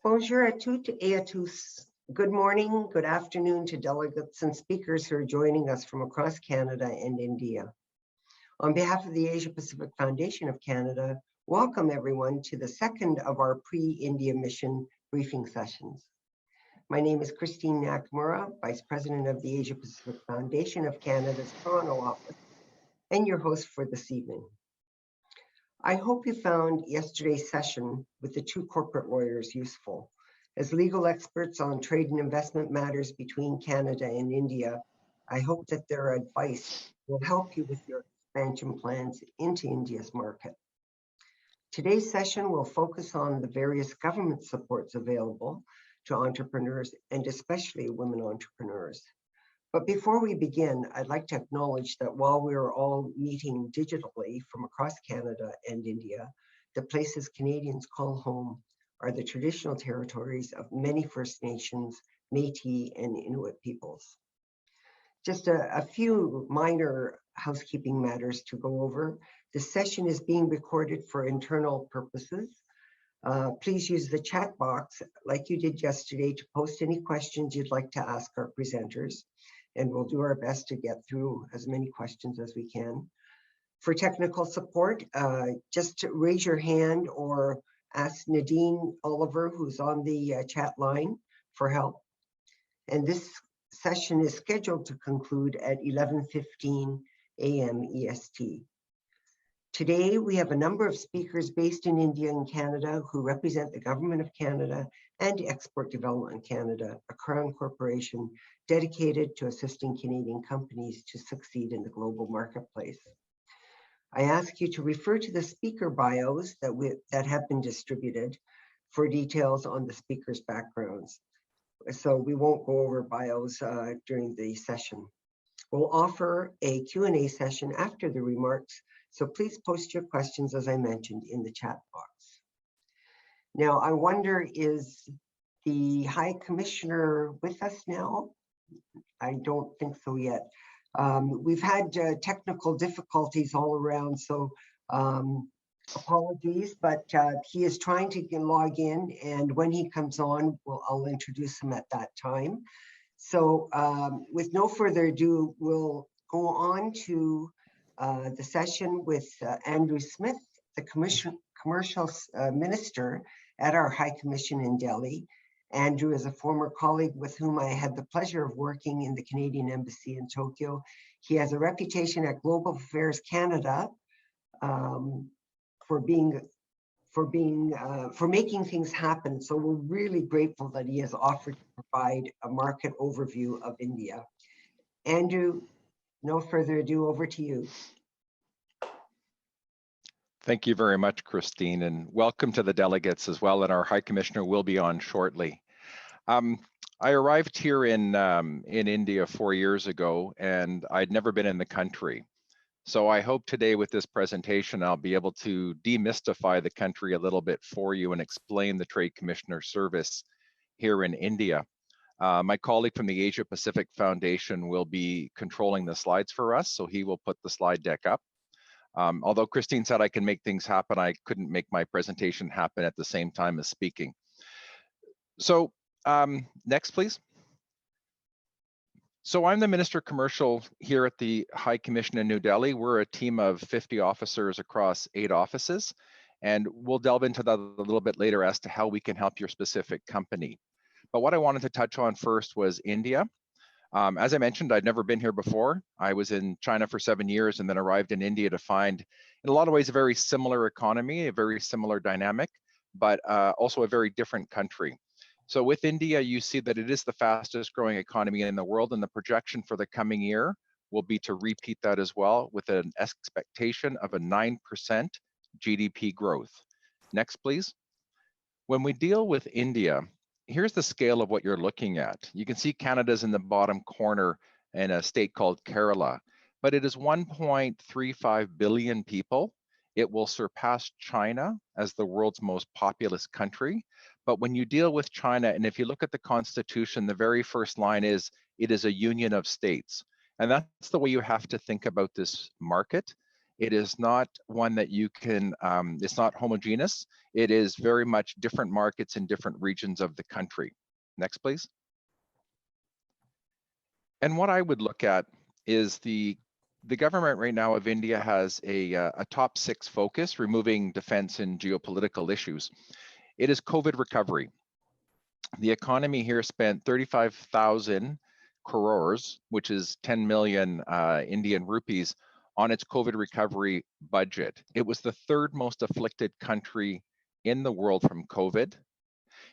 Bonjour à toutes et à tous. Good morning, good afternoon to delegates and speakers who are joining us from across Canada and India. On behalf of the Asia Pacific Foundation of Canada, welcome everyone to the second of our pre-India mission briefing sessions. My name is Christine Nakamura, Vice President of the Asia Pacific Foundation of Canada's Toronto office, and your host for this evening. I hope you found yesterday's session with the two corporate lawyers useful. As legal experts on trade and investment matters between Canada and India, I hope that their advice will help you with your expansion plans into India's market. Today's session will focus on the various government supports available to entrepreneurs and especially women entrepreneurs. But before we begin, I'd like to acknowledge that while we are all meeting digitally from across Canada and India, the places Canadians call home are the traditional territories of many First Nations, Métis, and Inuit peoples. Just a few minor housekeeping matters to go over. This session is being recorded for internal purposes. Please use the chat box like you did yesterday to post any questions you'd like to ask our presenters, and we'll do our best to get through as many questions as we can. For technical support, just raise your hand or ask Nadine Oliver, who's on the chat line, for help. And this session is scheduled to conclude at 11:15 a.m. EST. Today, we have a number of speakers based in India and Canada who represent the Government of Canada and Export Development Canada, a Crown corporation dedicated to assisting Canadian companies to succeed in the global marketplace. I ask you to refer to the speaker bios that have been distributed for details on the speakers' backgrounds. So we won't go over bios during the session. We'll offer a Q&A session after the remarks, so please post your questions, as I mentioned, in the chat box. Now, I wonder, is the High Commissioner with us now? I don't think so yet. We've had technical difficulties all around, so apologies, but he is trying to log in, and when he comes on, I'll introduce him at that time. So with no further ado, we'll go on to the session with Andrew Smith, the Commercial Minister at our High Commission in Delhi. Andrew is a former colleague with whom I had the pleasure of working in the Canadian Embassy in Tokyo. He has a reputation at Global Affairs Canada for making things happen. So we're really grateful that he has offered to provide a market overview of India. Andrew, no further ado, over to you. Thank you very much, Christine, and welcome to the delegates as well. And our High Commissioner will be on shortly. I arrived here in India 4 years ago, and I'd never been in the country. So I hope today with this presentation, I'll be able to demystify the country a little bit for you and explain the Trade Commissioner service here in India. My colleague from the Asia Pacific Foundation will be controlling the slides for us, so he will put the slide deck up. Although Christine said I can make things happen, I couldn't make my presentation happen at the same time as speaking. So next, please. So I'm the Minister of Commercial here at the High Commission in New Delhi. We're a team of 50 officers across 8 offices, and we'll delve into that a little bit later as to how we can help your specific company. But what I wanted to touch on first was India. As I mentioned, I'd never been here before. I was in China for 7 years and then arrived in India to find, in a lot of ways, a very similar economy, a very similar dynamic, but also a very different country. So with India, you see that it is the fastest growing economy in the world, and the projection for the coming year will be to repeat that as well with an expectation of a 9% GDP growth. Next, please. When we deal with India, here's the scale of what you're looking at. You can see Canada's in the bottom corner in a state called Kerala, but it is 1.35 billion people. It will surpass China as the world's most populous country. But when you deal with China, and if you look at the Constitution, the very first line is, it is a union of states. And that's the way you have to think about this market. It is not one that you can, it's not homogeneous. It is very much different markets in different regions of the country. Next, please. And what I would look at is the government right now of India has a top 6 focus, removing defense and geopolitical issues. It is COVID recovery. The economy here spent 35,000 crores, which is 10 million Indian rupees, on its COVID recovery budget. It was the 3rd most afflicted country in the world from COVID.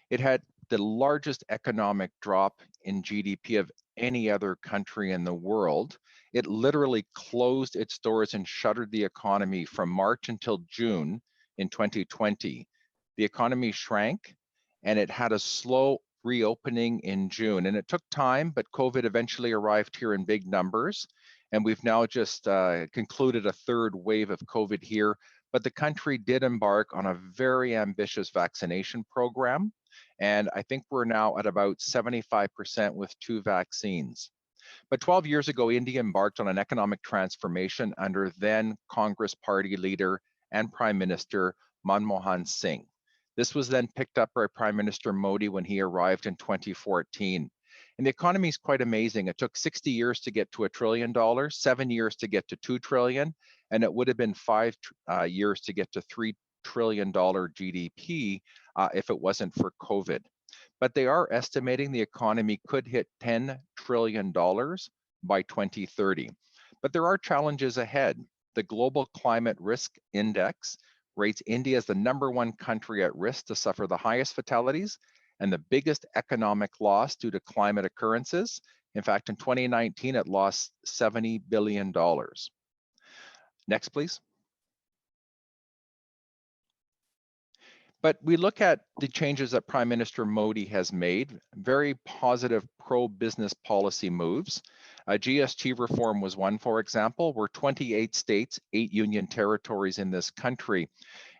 It had the largest economic drop in GDP of any other country in the world. It literally closed its doors and shuttered the economy from March until June in 2020. The economy shrank and it had a slow reopening in June. And it took time, but COVID eventually arrived here in big numbers. And we've now just concluded a 3rd wave of COVID here. But the country did embark on a very ambitious vaccination program. And I think we're now at about 75% with 2 vaccines. But 12 years ago, India embarked on an economic transformation under then Congress party leader and Prime Minister Manmohan Singh. This was then picked up by Prime Minister Modi when he arrived in 2014. And the economy is quite amazing. It took 60 years to get to $1 trillion, 7 years to get to $2 trillion, and it would have been 5 years to get to $3 trillion GDP if it wasn't for COVID. But they are estimating the economy could hit $10 trillion by 2030. But there are challenges ahead. The Global Climate Risk Index rates India as the #1 country at risk to suffer the highest fatalities and the biggest economic loss due to climate occurrences. In fact, in 2019, it lost $70 billion. Next, please. But we look at the changes that Prime Minister Modi has made, very positive pro-business policy moves. GST reform was one, for example. We're 28 states, 8 union territories in this country,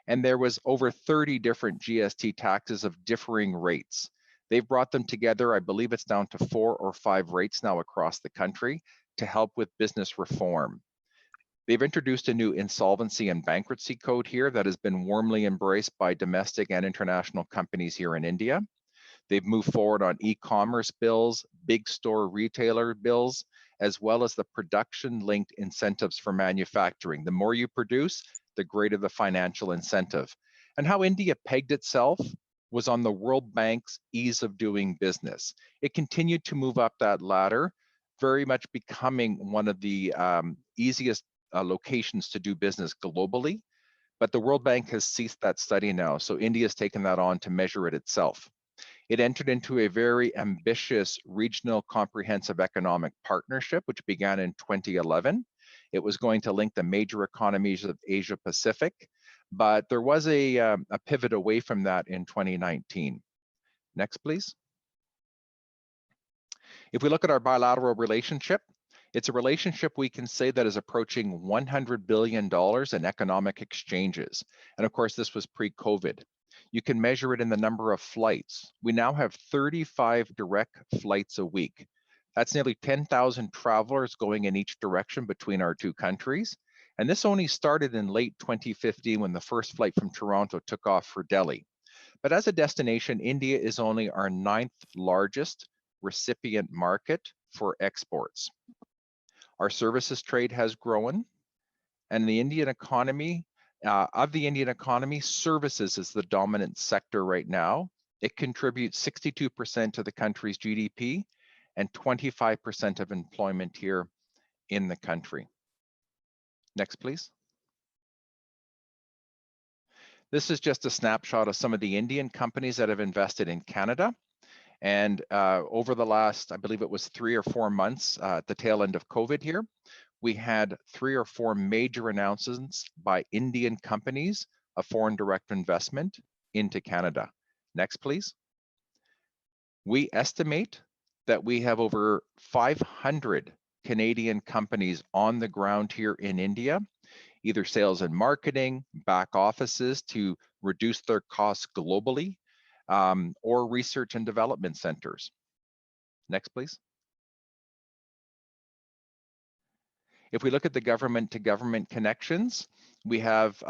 and there was over 30 different GST taxes of differing rates. They've brought them together. I believe it's down to 4 or 5 rates now across the country to help with business reform. They've introduced a new insolvency and bankruptcy code here that has been warmly embraced by domestic and international companies here in India. They've moved forward on e-commerce bills, big store retailer bills, as well as the production-linked incentives for manufacturing. The more you produce, the greater the financial incentive. And how India pegged itself was on the World Bank's ease of doing business. It continued to move up that ladder, very much becoming one of the easiest locations to do business globally, but the World Bank has ceased that study now, so India has taken that on to measure it itself. It entered into a very ambitious regional comprehensive economic partnership, which began in 2011. It was going to link the major economies of Asia Pacific, but there was a pivot away from that in 2019. Next, please. If we look at our bilateral relationship, it's a relationship we can say that is approaching $100 billion in economic exchanges. And of course, this was pre-COVID. You can measure it in the number of flights. We now have 35 direct flights a week. That's nearly 10,000 travelers going in each direction between our 2 countries. And this only started in late 2015 when the first flight from Toronto took off for Delhi. But as a destination, India is only our 9th largest recipient market for exports. Our services trade has grown, and the Indian economy, services is the dominant sector right now. It contributes 62% to the country's GDP and 25% of employment here in the country. Next, please. This is just a snapshot of some of the Indian companies that have invested in Canada. And over the last, I believe it was 3 or 4 months at the tail end of COVID here, we had 3 or 4 major announcements by Indian companies of foreign direct investment into Canada. Next, please. We estimate that we have over 500 Canadian companies on the ground here in India, either sales and marketing, back offices to reduce their costs globally, or research and development centers. Next, please. If we look at the government to government connections, we have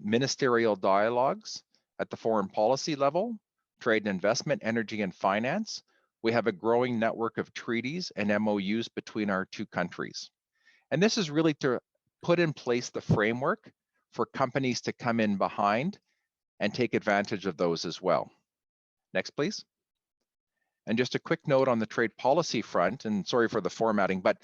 ministerial dialogues at the foreign policy level, trade and investment, energy and finance. We have a growing network of treaties and MOUs between our two countries. And this is really to put in place the framework for companies to come in behind and take advantage of those as well. Next, please. And just a quick note on the trade policy front, and sorry for the formatting, but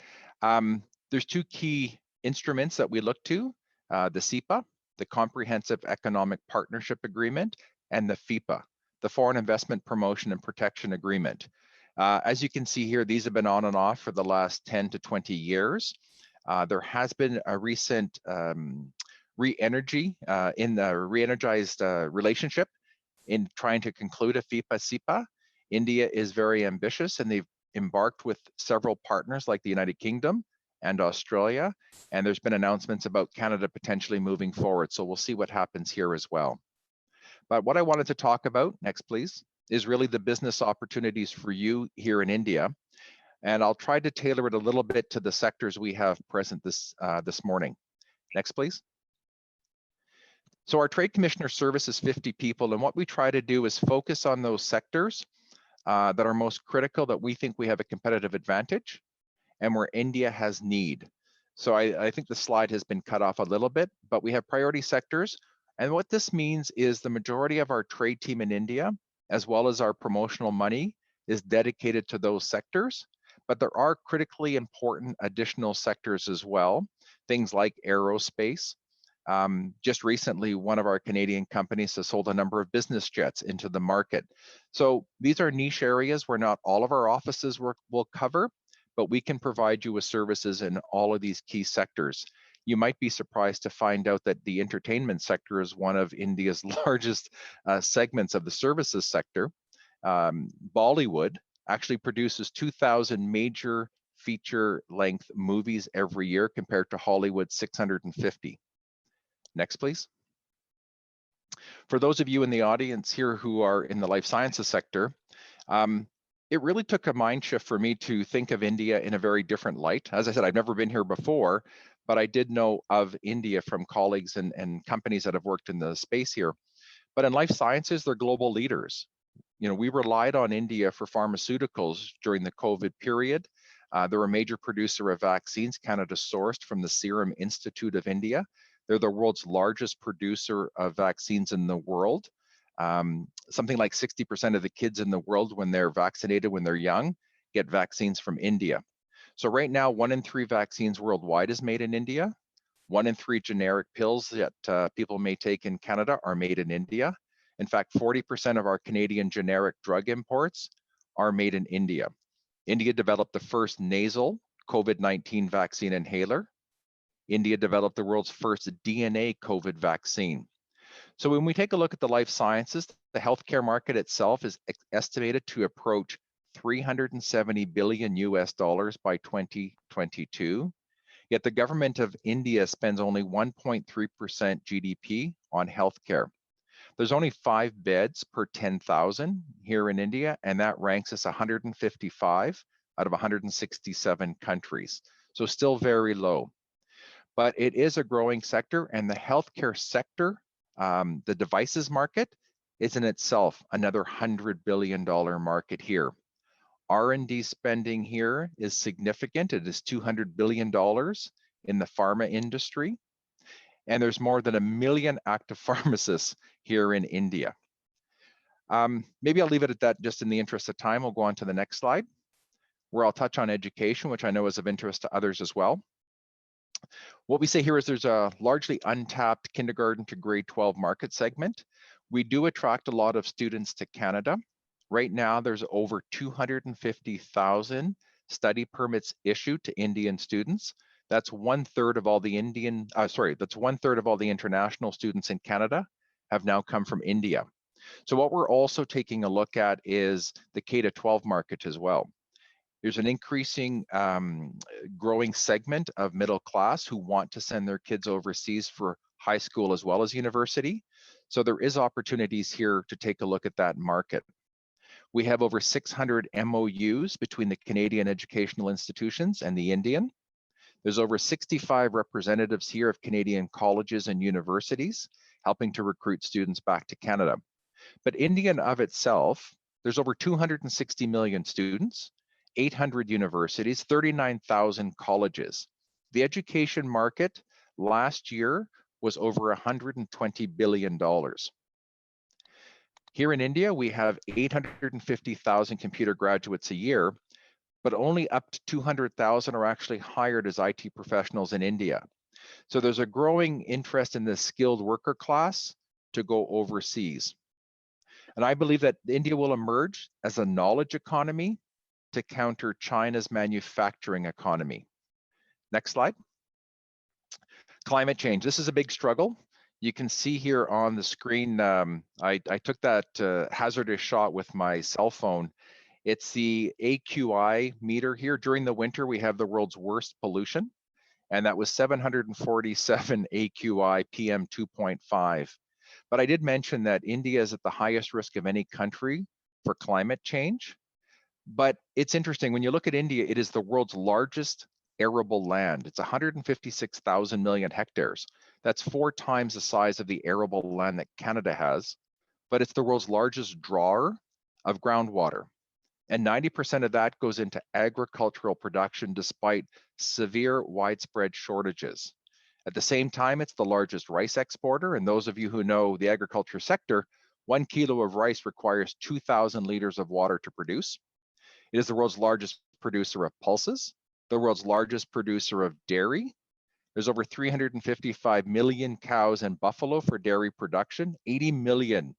there's two key instruments that we look to, the CEPA, the Comprehensive Economic Partnership Agreement, and the FIPA, the Foreign Investment Promotion and Protection Agreement. As you can see here, these have been on and off for the last 10 to 20 years. There has been a recent re-energized relationship in trying to conclude a FIPA-CEPA. India is very ambitious, and they've embarked with several partners like the United Kingdom and Australia, and there's been announcements about Canada potentially moving forward, so we'll see what happens here as well. But what I wanted to talk about, next please, is really the business opportunities for you here in India, and I'll try to tailor it a little bit to the sectors we have present this morning. Next please. So our Trade Commissioner service is 50 people, and what we try to do is focus on those sectors that are most critical, that we think we have a competitive advantage, and where India has need. So I think the slide has been cut off a little bit, but we have priority sectors. And what this means is the majority of our trade team in India, as well as our promotional money, is dedicated to those sectors. But there are critically important additional sectors as well, things like aerospace. Just recently, one of our Canadian companies has sold a number of business jets into the market. So these are niche areas where not all of our offices will cover, but we can provide you with services in all of these key sectors. You might be surprised to find out that the entertainment sector is one of India's largest segments of the services sector. Bollywood actually produces 2,000 major feature-length movies every year compared to Hollywood's 650. Next, please. For those of you in the audience here who are in the life sciences sector, it really took a mind shift for me to think of India in a very different light. As I said, I've never been here before, but I did know of India from colleagues and companies that have worked in the space here. But in life sciences, they're global leaders. You know, we relied on India for pharmaceuticals during the COVID period. They're a major producer of vaccines, Canada sourced from the Serum Institute of India. They're the world's largest producer of vaccines in the world. Something like 60% of the kids in the world, when they're vaccinated, when they're young, get vaccines from India. So right now, 1 in 3 vaccines worldwide is made in India. 1 in 3 generic pills that people may take in Canada are made in India. In fact, 40% of our Canadian generic drug imports are made in India. India developed the first nasal COVID-19 vaccine inhaler. India developed the world's first DNA COVID vaccine. So when we take a look at the life sciences, the healthcare market itself is estimated to approach $370 billion by 2022. Yet the government of India spends only 1.3% GDP on healthcare. There's only 5 beds per 10,000 here in India, and that ranks us 155 out of 167 countries. So still very low. But it is a growing sector, and the healthcare sector, the devices market, is in itself another $100 billion market here. R&D spending here is significant. It is $200 billion in the pharma industry. And there's more than 1 million active pharmacists here in India. Maybe I'll leave it at that just in the interest of time. We'll go on to the next slide, where I'll touch on education, which I know is of interest to others as well. What we say here is there's a largely untapped kindergarten to grade 12 market segment. We do attract a lot of students to Canada. Right now, there's over 250,000 study permits issued to Indian students. That's 1/3 of all the that's 1/3 of all the international students in Canada have now come from India. So what we're also taking a look at is the K-12 market as well. There's an increasing growing segment of middle class who want to send their kids overseas for high school as well as university. So there is opportunities here to take a look at that market. We have over 600 MOUs between the Canadian educational institutions and the Indian. There's over 65 representatives here of Canadian colleges and universities helping to recruit students back to Canada. But India in of itself, there's over 260 million students, 800 universities, 39,000 colleges. The education market last year was over $120 billion. Here in India, we have 850,000 computer graduates a year, but only up to 200,000 are actually hired as IT professionals in India. So there's a growing interest in the skilled worker class to go overseas. And I believe that India will emerge as a knowledge economy to counter China's manufacturing economy. Next slide. Climate change. This is a big struggle. You can see here on the screen, I took that hazardous shot with my cell phone. It's the AQI meter here. During the winter, we have the world's worst pollution, and that was 747 AQI PM 2.5. But I did mention that India is at the highest risk of any country for climate change. But it's interesting, when you look at India, it is the world's largest arable land. It's 156,000 million hectares. That's 4 times the size of the arable land that Canada has, but it's the world's largest drawer of groundwater. And 90% of that goes into agricultural production despite severe widespread shortages. At the same time, it's the largest rice exporter. And those of you who know the agriculture sector, 1 kilo of rice requires 2,000 liters of water to produce. It is the world's largest producer of pulses, the world's largest producer of dairy. There's over 355 million cows and buffalo for dairy production, 80 million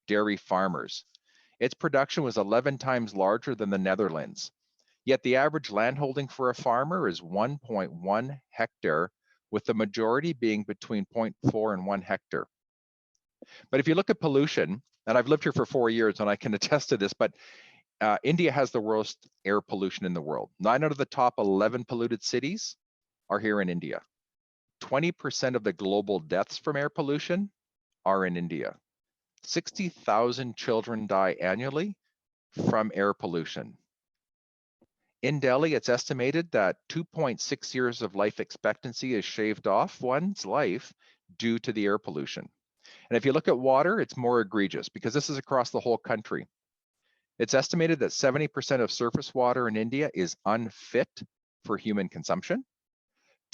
dairy farmers. Its production was 11 times larger than the Netherlands. Yet the average landholding for a farmer is 1.1 hectare, with the majority being between 0.4 and 1 hectare. But if you look at pollution, and I've lived here for 4 years and I can attest to this, but India has the worst air pollution in the world. 9 out of the top 11 polluted cities are here in India. 20% of the global deaths from air pollution are in India. 60,000 children die annually from air pollution. In Delhi, it's estimated that 2.6 years of life expectancy is shaved off one's life due to the air pollution. And if you look at water, it's more egregious because this is across the whole country. It's estimated that 70% of surface water in India is unfit for human consumption.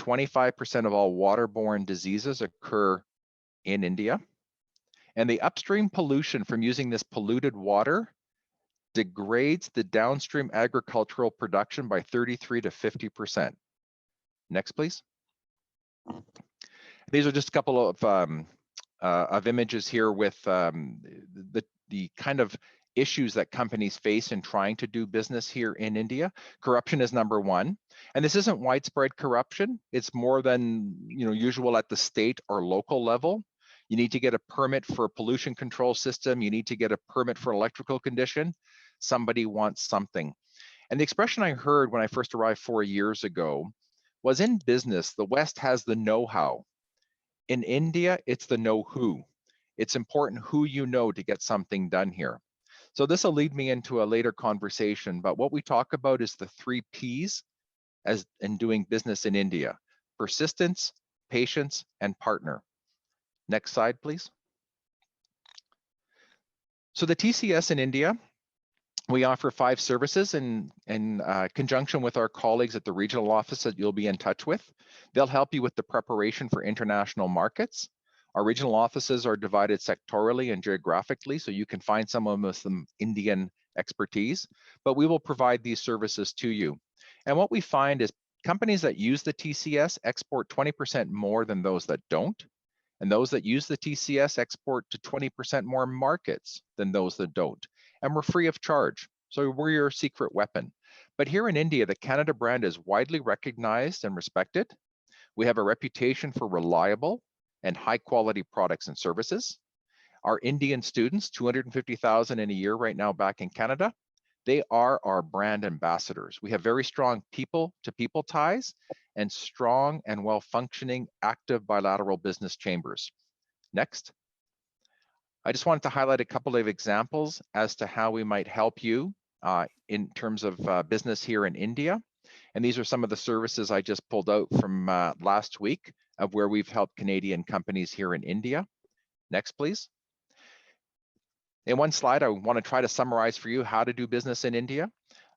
25% of all waterborne diseases occur in India. And the upstream pollution from using this polluted water degrades the downstream agricultural production by 33 to 50%. Next, please. These are just a couple of images here with the kind of issues that companies face in trying to do business here in India. Corruption is number one, and this isn't widespread corruption. It's more than usual at the state or local level. You need to get a permit for a pollution control system. You need to get a permit for electrical condition. Somebody wants something. And the expression I heard when I first arrived 4 years ago was, in business, the West has the know-how. In India, it's the know-who. It's important who you know to get something done here. So this will lead me into a later conversation, but what we talk about is the 3 Ps as in doing business in India: persistence, patience, and partner. Next slide, please. So the TCS in India, we offer 5 services in conjunction with our colleagues at the regional office that you'll be in touch with. They'll help you with the preparation for international markets. Our regional offices are divided sectorally and geographically, so you can find someone with some Indian expertise, but we will provide these services to you. And what we find is companies that use the TCS export 20% more than those that don't. And those that use the TCS export to 20% more markets than those that don't. And we're free of charge, so we're your secret weapon. But here in India, the Canada brand is widely recognized and respected. We have a reputation for reliable and high quality products and services. Our Indian students, 250,000 in a year right now back in Canada, they are our brand ambassadors. We have very strong people-to-people ties and strong and well-functioning active bilateral business chambers. Next. I just wanted to highlight a couple of examples as to how we might help you in terms of business here in India. And these are some of the services I just pulled out from last week of where we've helped Canadian companies here in India. Next, please. In one slide, I want to try to summarize for you how to do business in India.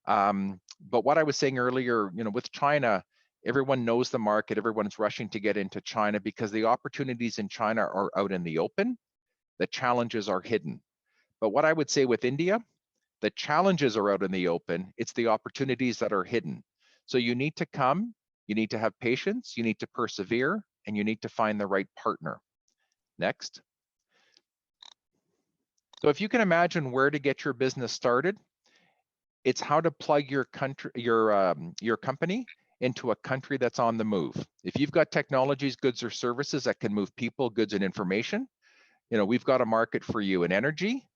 But what I was saying earlier, with China, everyone knows the market, everyone's rushing to get into China because the opportunities in China are out in the open, the challenges are hidden. But what I would say with India, the challenges are out in the open, it's the opportunities that are hidden. So you need to come, you need to have patience, you need to persevere, and you need to find the right partner. Next. So if you can imagine where to get your business started, it's how to plug your company into a country that's on the move. If you've got technologies, goods, or services that can move people, goods, and information, we've got a market for you. In energy,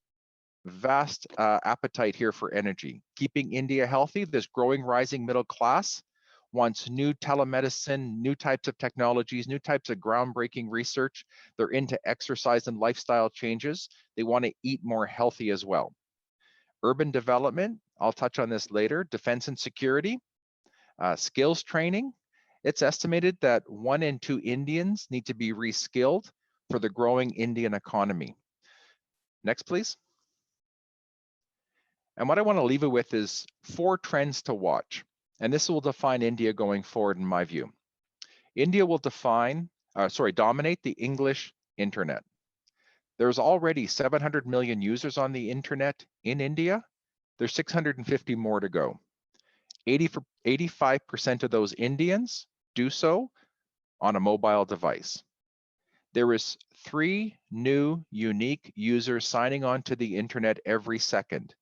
vast appetite here for energy. Keeping India healthy, this growing, rising middle class wants new telemedicine, new types of technologies, new types of groundbreaking research. They're into exercise and lifestyle changes. They want to eat more healthy as well. Urban development, I'll touch on this later. Defense and security, skills training. It's estimated that 1 in 2 Indians need to be reskilled for the growing Indian economy. Next, please. And what I want to leave you with is 4 trends to watch. And this will define India going forward, in my view. India will dominate the English internet. There's already 700 million users on the internet in India. There's 650 more to go. 85% of those Indians do so on a mobile device. There is 3 new unique users signing on to the internet every second.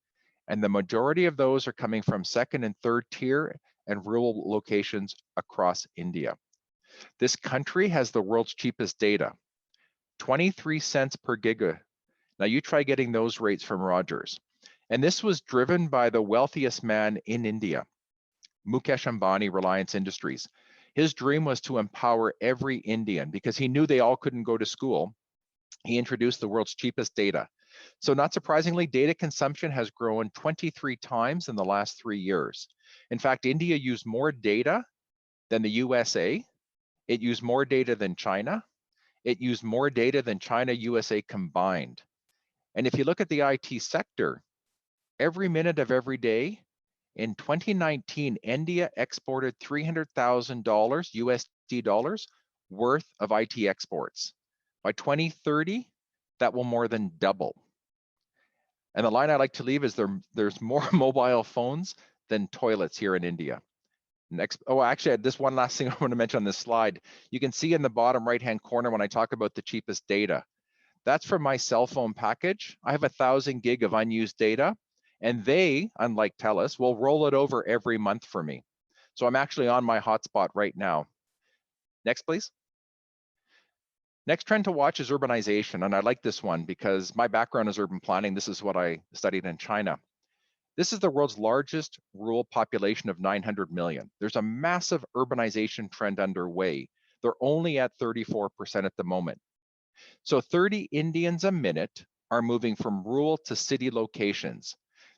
And the majority of those are coming from 2nd and 3rd tier and rural locations across India. This country has the world's cheapest data, 23 cents per giga. Now you try getting those rates from Rogers. And this was driven by the wealthiest man in India, Mukesh Ambani, Reliance Industries. His dream was to empower every Indian because he knew they all couldn't go to school. He introduced the world's cheapest data. So not surprisingly, data consumption has grown 23 times in the last 3 years. In fact, India used more data than the USA. It used more data than China. It used more data than China, USA combined. And if you look at the IT sector, every minute of every day, in 2019, India exported $300,000 USD dollars worth of IT exports. By 2030, that will more than double. And the line I like to leave is there's more mobile phones than toilets here in India. Next, actually, this one last thing I want to mention on this slide. You can see in the bottom right-hand corner when I talk about the cheapest data. That's from my cell phone package. I have 1,000 gig of unused data, and they, unlike TELUS, will roll it over every month for me. So I'm actually on my hotspot right now. Next, please. Next trend to watch is urbanization, and I like this one because my background is urban planning. This is what I studied in China. This is the world's largest rural population of 900 million. There's a massive urbanization trend underway. They're only at 34% at the moment. So 30 Indians a minute are moving from rural to city locations.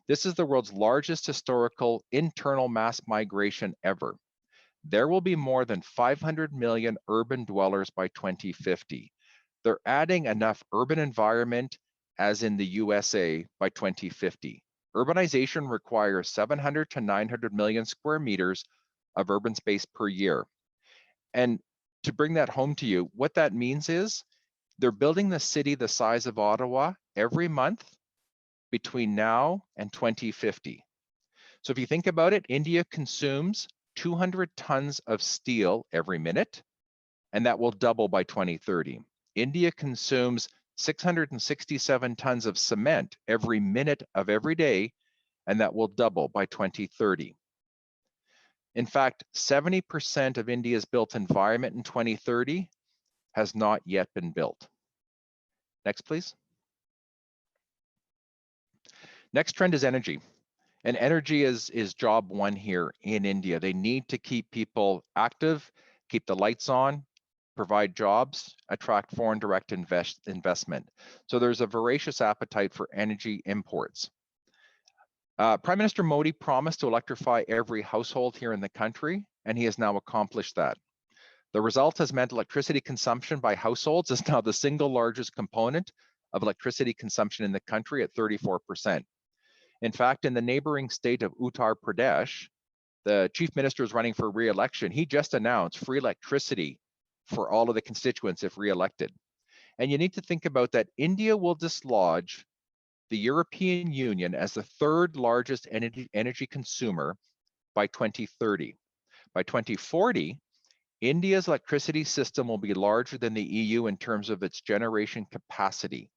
This is the world's largest historical internal mass migration ever. There will be more than 500 million urban dwellers by 2050. They're adding enough urban environment as in the USA by 2050. Urbanization requires 700 to 900 million square meters of urban space per year. And to bring that home to you, what that means is they're building the city the size of Ottawa every month between now and 2050. So if you think about it, India consumes 200 tons of steel every minute, and that will double by 2030. India consumes 667 tons of cement every minute of every day, and that will double by 2030. In fact, 70% of India's built environment in 2030 has not yet been built. Next, please. Next trend is energy. And energy is job one here in India. They need to keep people active, keep the lights on, provide jobs, attract foreign direct investment. So there's a voracious appetite for energy imports. Prime Minister Modi promised to electrify every household here in the country, and he has now accomplished that. The result has meant electricity consumption by households is now the single largest component of electricity consumption in the country at 34%. In fact, in the neighboring state of Uttar Pradesh, the chief minister is running for re-election. He just announced free electricity for all of the constituents if re-elected. And you need to think about that. India will dislodge the European Union as the third largest energy consumer by 2030. By 2040, India's electricity system will be larger than the EU in terms of its generation capacity.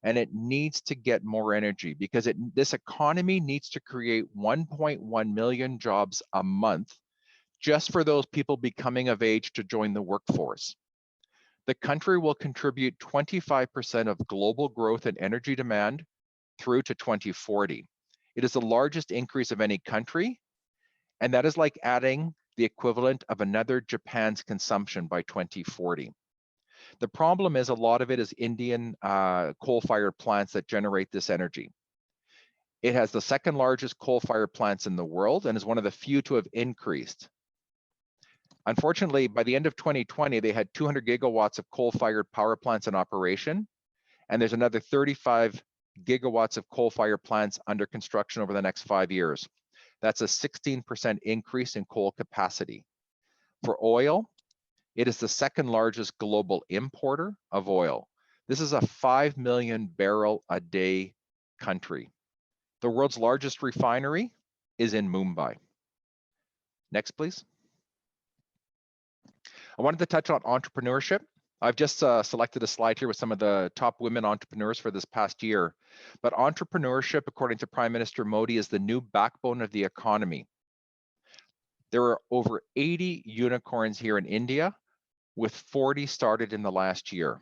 And it needs to get more energy because this economy needs to create 1.1 million jobs a month just for those people becoming of age to join the workforce. The country will contribute 25% of global growth in energy demand through to 2040. It is the largest increase of any country, and that is like adding the equivalent of another Japan's consumption by 2040. The problem is a lot of it is Indian coal-fired plants that generate this energy. It has the second largest coal-fired plants in the world and is one of the few to have increased. Unfortunately, by the end of 2020, they had 200 gigawatts of coal-fired power plants in operation, and there's another 35 gigawatts of coal-fired plants under construction over the next 5 years. That's a 16% increase in coal capacity. For oil, it is the second largest global importer of oil. This is a 5 million barrel a day country. The world's largest refinery is in Mumbai. Next, please. I wanted to touch on entrepreneurship. I've just selected a slide here with some of the top women entrepreneurs for this past year. But entrepreneurship, according to Prime Minister Modi, is the new backbone of the economy. There are over 80 unicorns here in India, with 40 started in the last year.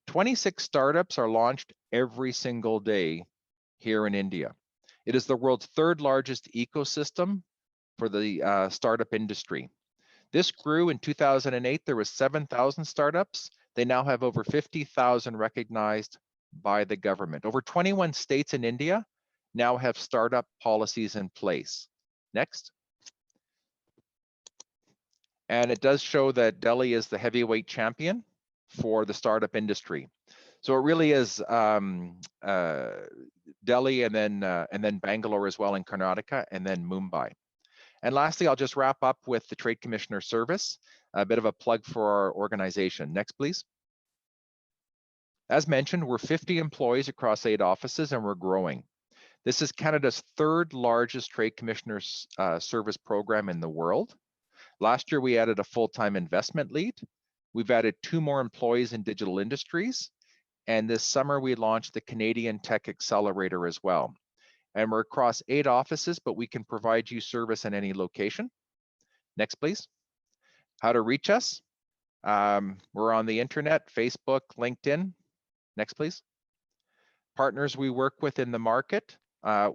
26 startups are launched every single day here in India. It is the world's third largest ecosystem for the startup industry. This grew in 2008. There was 7,000 startups. They now have over 50,000 recognized by the government. Over 21 states in India now have startup policies in place. Next. And it does show that Delhi is the heavyweight champion for the startup industry. So it really is Delhi and then Bangalore as well in Karnataka and then Mumbai. And lastly, I'll just wrap up with the Trade Commissioner Service, a bit of a plug for our organization. Next, please. As mentioned, we're 50 employees across 8 offices and we're growing. This is Canada's third largest Trade Commissioner Service program in the world. Last year, we added a full-time investment lead. We've added 2 more employees in digital industries. And this summer, we launched the Canadian Tech Accelerator as well. And we're across 8 offices, but we can provide you service in any location. Next, please. How to reach us. We're on the internet, Facebook, LinkedIn. Next, please. Partners we work with in the market.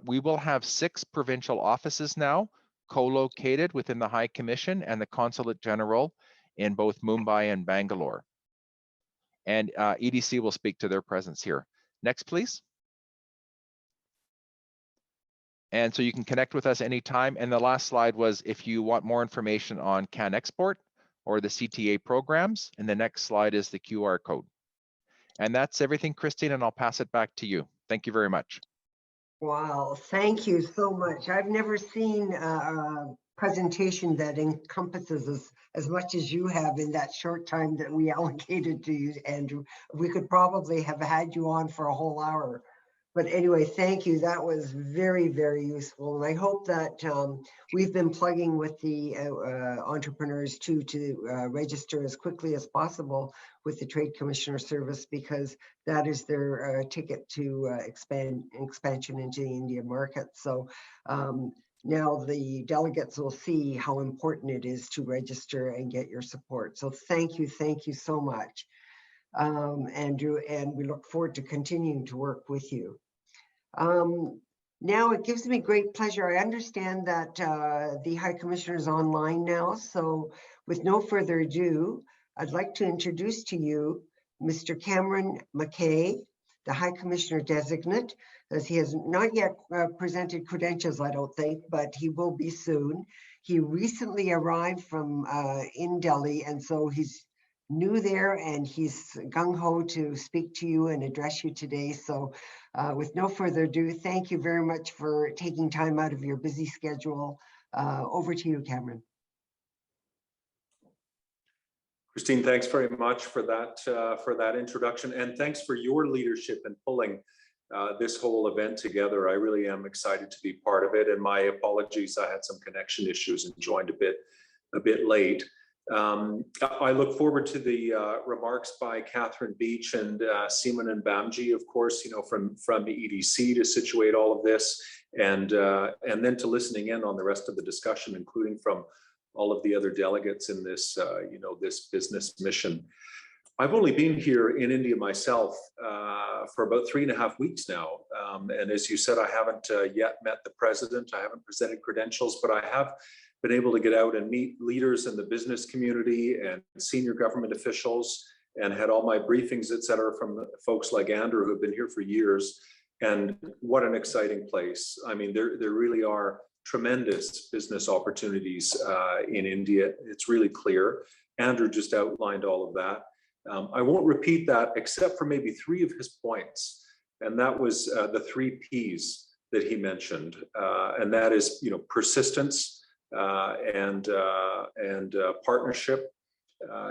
We will have 6 provincial offices now, co-located within the High Commission and the Consulate General in both Mumbai and Bangalore. And EDC will speak to their presence here. Next, please. And so you can connect with us anytime. And the last slide was if you want more information on Can Export or the CTA programs. And the next slide is the QR code. And that's everything, Christine, and I'll pass it back to you. Thank you very much. Wow, thank you so much. I've never seen a presentation that encompasses as much as you have in that short time that we allocated to you, Andrew. We could probably have had you on for a whole hour. But anyway, thank you. That was very, very useful. And I hope that we've been plugging with the entrepreneurs too to register as quickly as possible with the Trade Commissioner Service, because that is their ticket to expansion into the Indian market. So now the delegates will see how important it is to register and get your support. So thank you so much, Andrew, and we look forward to continuing to work with you. Now it gives me great pleasure. I understand that the High Commissioner is online now, so with no further ado, I'd like to introduce to you Mr. Cameron McKay, the High Commissioner Designate, as he has not yet presented credentials, I don't think, but he will be soon. He recently arrived from in Delhi, and so he's new there, and he's gung-ho to speak to you and address you today. So with no further ado, thank you very much for taking time out of your busy schedule. Over to you, Cameron. Christine, thanks very much for that introduction, and thanks for your leadership in pulling this whole event together. I really am excited to be part of it, and my apologies, I had some connection issues and joined a bit late. I look forward to the remarks by Catherine Beach and Seaman and Bamji, of course, from the EDC to situate all of this, and then to listening in on the rest of the discussion, including from all of the other delegates in this, this business mission. I've only been here in India myself for about 3.5 weeks now. And as you said, I haven't yet met the president. I haven't presented credentials, but I have been able to get out and meet leaders in the business community and senior government officials, and had all my briefings, et cetera, from folks like Andrew, who have been here for years. And what an exciting place. I mean, there really are tremendous business opportunities in India. It's really clear. Andrew just outlined all of that. I won't repeat that except for maybe 3 of his points. And that was the 3 Ps that he mentioned. And that is, persistence and partnership.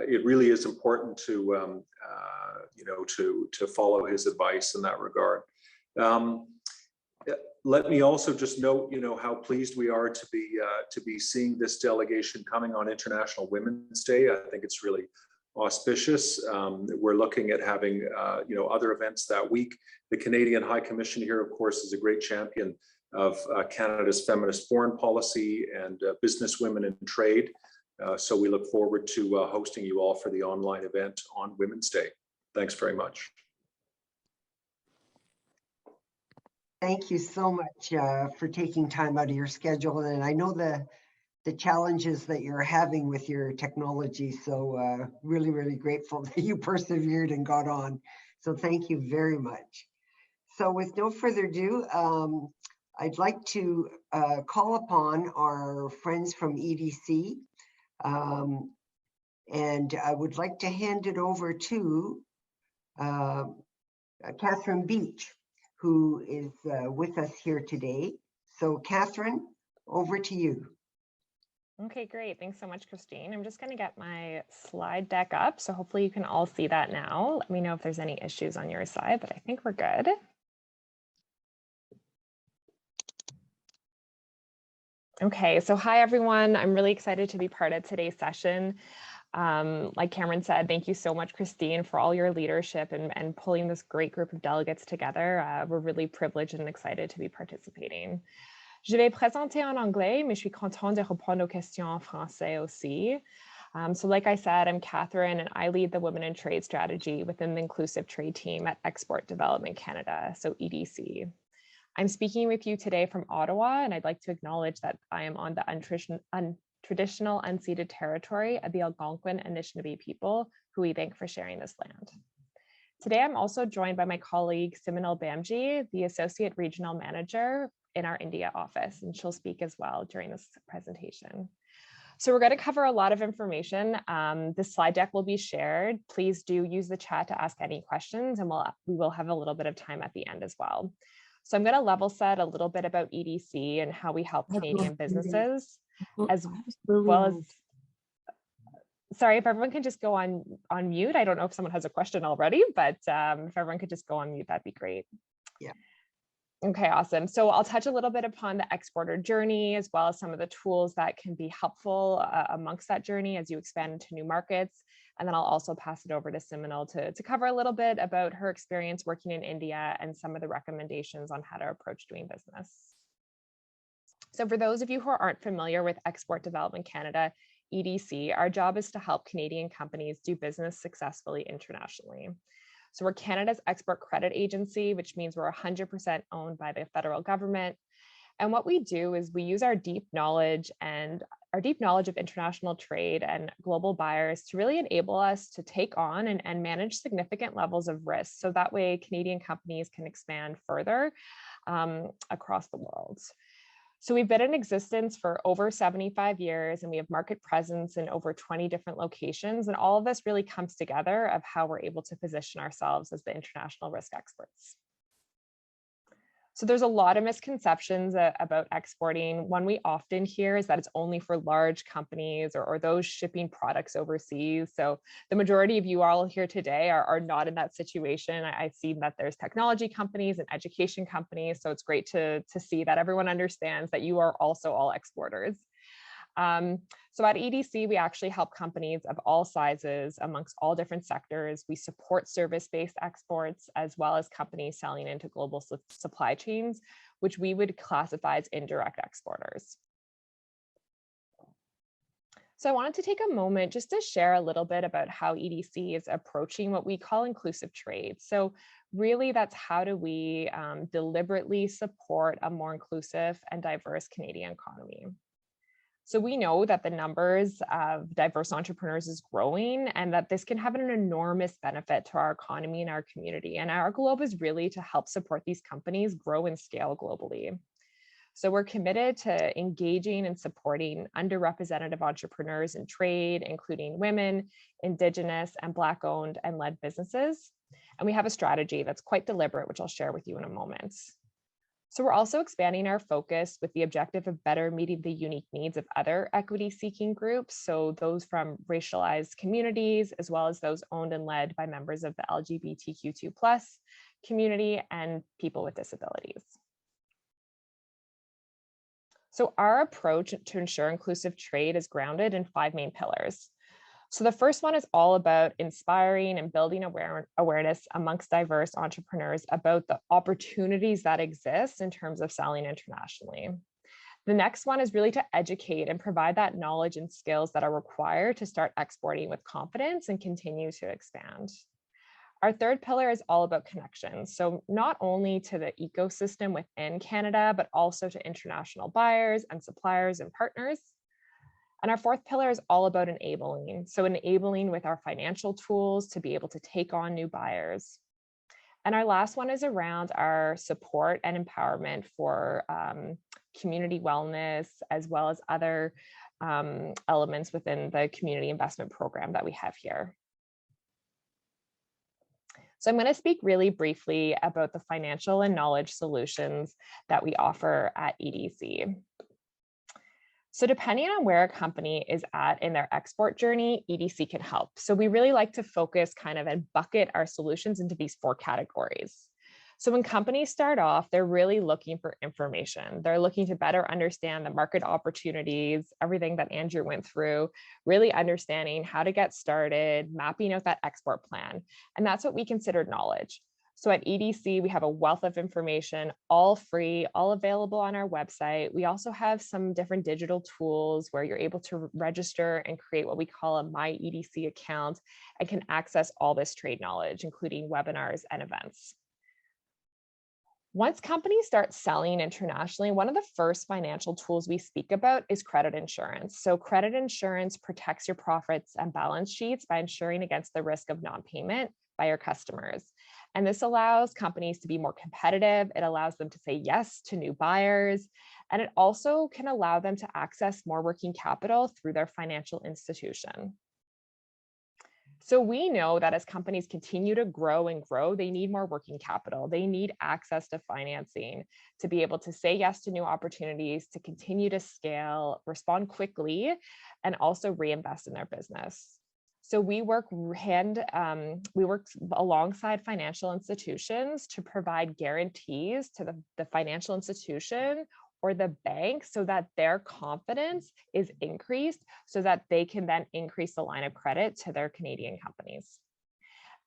It really is important to, to follow his advice in that regard. Let me also just note, how pleased we are to be seeing this delegation coming on International Women's Day. I think it's really auspicious. We're looking at having, other events that week. The Canadian High Commission here, of course, is a great champion of Canada's feminist foreign policy and business women in trade. So we look forward to hosting you all for the online event on Women's Day. Thanks very much. Thank you so much for taking time out of your schedule. And I know the challenges that you're having with your technology. So really, really grateful that you persevered and got on. So thank you very much. So with no further ado, I'd like to call upon our friends from EDC. And I would like to hand it over to Catherine Beach, who is with us here today. So Catherine, over to you. Okay, great. Thanks so much, Christine. I'm just going to get my slide deck up. So hopefully you can all see that now. Let me know if there's any issues on your side, but I think we're good. Okay, so hi everyone. I'm really excited to be part of today's session. Like Cameron said, thank you so much, Christine, for all your leadership and pulling this great group of delegates together. We're really privileged and excited to be participating. Je vais présenter en anglais, mais je suis content de répondre aux questions en français aussi. So like I said, I'm Catherine, and I lead the Women in Trade strategy within the Inclusive Trade team at Export Development Canada, so EDC. I'm speaking with you today from Ottawa, and I'd like to acknowledge that I am on the traditional unceded territory of the Algonquin Anishinaabe people, who we thank for sharing this land. Today, I'm also joined by my colleague, Simanal Bamji, the Associate Regional Manager in our India office, and she'll speak as well during this presentation. So we're going to cover a lot of information. The slide deck will be shared. Please do use the chat to ask any questions, and we will have a little bit of time at the end as well. So I'm going to level set a little bit about EDC and how we help Canadian businesses, as well as, sorry, if everyone can just go on mute. I don't know if someone has a question already, but if everyone could just go on mute, that'd be great. Yeah. Okay, awesome. So I'll touch a little bit upon the exporter journey, as well as some of the tools that can be helpful amongst that journey as you expand into new markets. And then I'll also pass it over to Simanal to cover a little bit about her experience working in India and some of the recommendations on how to approach doing business. So for those of you who aren't familiar with Export Development Canada, EDC, our job is to help Canadian companies do business successfully internationally. So we're Canada's export credit agency, which means we're 100% owned by the federal government. And what we do is we use our deep knowledge and our deep knowledge of international trade and global buyers to really enable us to take on and manage significant levels of risk. So that way Canadian companies can expand further across the world. So we've been in existence for over 75 years and we have market presence in over 20 different locations. And all of this really comes together of how we're able to position ourselves as the international risk experts. So there's a lot of misconceptions about exporting. One we often hear is that it's only for large companies or those shipping products overseas. So the majority of you all here today are not in that situation. I've seen that there's technology companies and education companies. So it's great to see that everyone understands that you are also all exporters. So at EDC, we actually help companies of all sizes amongst all different sectors. We support service-based exports as well as companies selling into global supply chains, which we would classify as indirect exporters. So I wanted to take a moment just to share a little bit about how EDC is approaching what we call inclusive trade. So really that's how do we deliberately support a more inclusive and diverse Canadian economy. So we know that the numbers of diverse entrepreneurs is growing and that this can have an enormous benefit to our economy and our community. And our goal is really to help support these companies grow and scale globally. So we're committed to engaging and supporting underrepresented entrepreneurs in trade, including women, Indigenous and Black owned and led businesses. And we have a strategy that's quite deliberate, which I'll share with you in a moment. So we're also expanding our focus with the objective of better meeting the unique needs of other equity-seeking groups. So those from racialized communities, as well as those owned and led by members of the LGBTQ2+ community and people with disabilities. So our approach to ensure inclusive trade is grounded in 5 main pillars. So the first one is all about inspiring and building awareness amongst diverse entrepreneurs about the opportunities that exist in terms of selling internationally. The next one is really to educate and provide that knowledge and skills that are required to start exporting with confidence and continue to expand. Our third pillar is all about connections. So not only to the ecosystem within Canada, but also to international buyers and suppliers and partners. And our fourth pillar is all about enabling. So enabling with our financial tools to be able to take on new buyers. And our last one is around our support and empowerment for community wellness, as well as other elements within the community investment program that we have here. So I'm going to speak really briefly about the financial and knowledge solutions that we offer at EDC. So depending on where a company is at in their export journey, EDC can help. So we really like to focus kind of and bucket our solutions into these 4 categories. So when companies start off, they're really looking for information. They're looking to better understand the market opportunities, everything that Andrew went through, really understanding how to get started, mapping out that export plan. And that's what we consider knowledge. So at EDC, we have a wealth of information, all free, all available on our website. We also have some different digital tools where you're able to register and create what we call a My EDC account and can access all this trade knowledge, including webinars and events. Once companies start selling internationally, one of the first financial tools we speak about is credit insurance. So credit insurance protects your profits and balance sheets by insuring against the risk of non-payment by your customers. And this allows companies to be more competitive. It allows them to say yes to new buyers. And it also can allow them to access more working capital through their financial institution. So we know that as companies continue to grow and grow, they need more working capital. They need access to financing to be able to say yes to new opportunities, to continue to scale, respond quickly, and also reinvest in their business. So we work alongside financial institutions to provide guarantees to the financial institution or the bank so that their confidence is increased so that they can then increase the line of credit to their Canadian companies.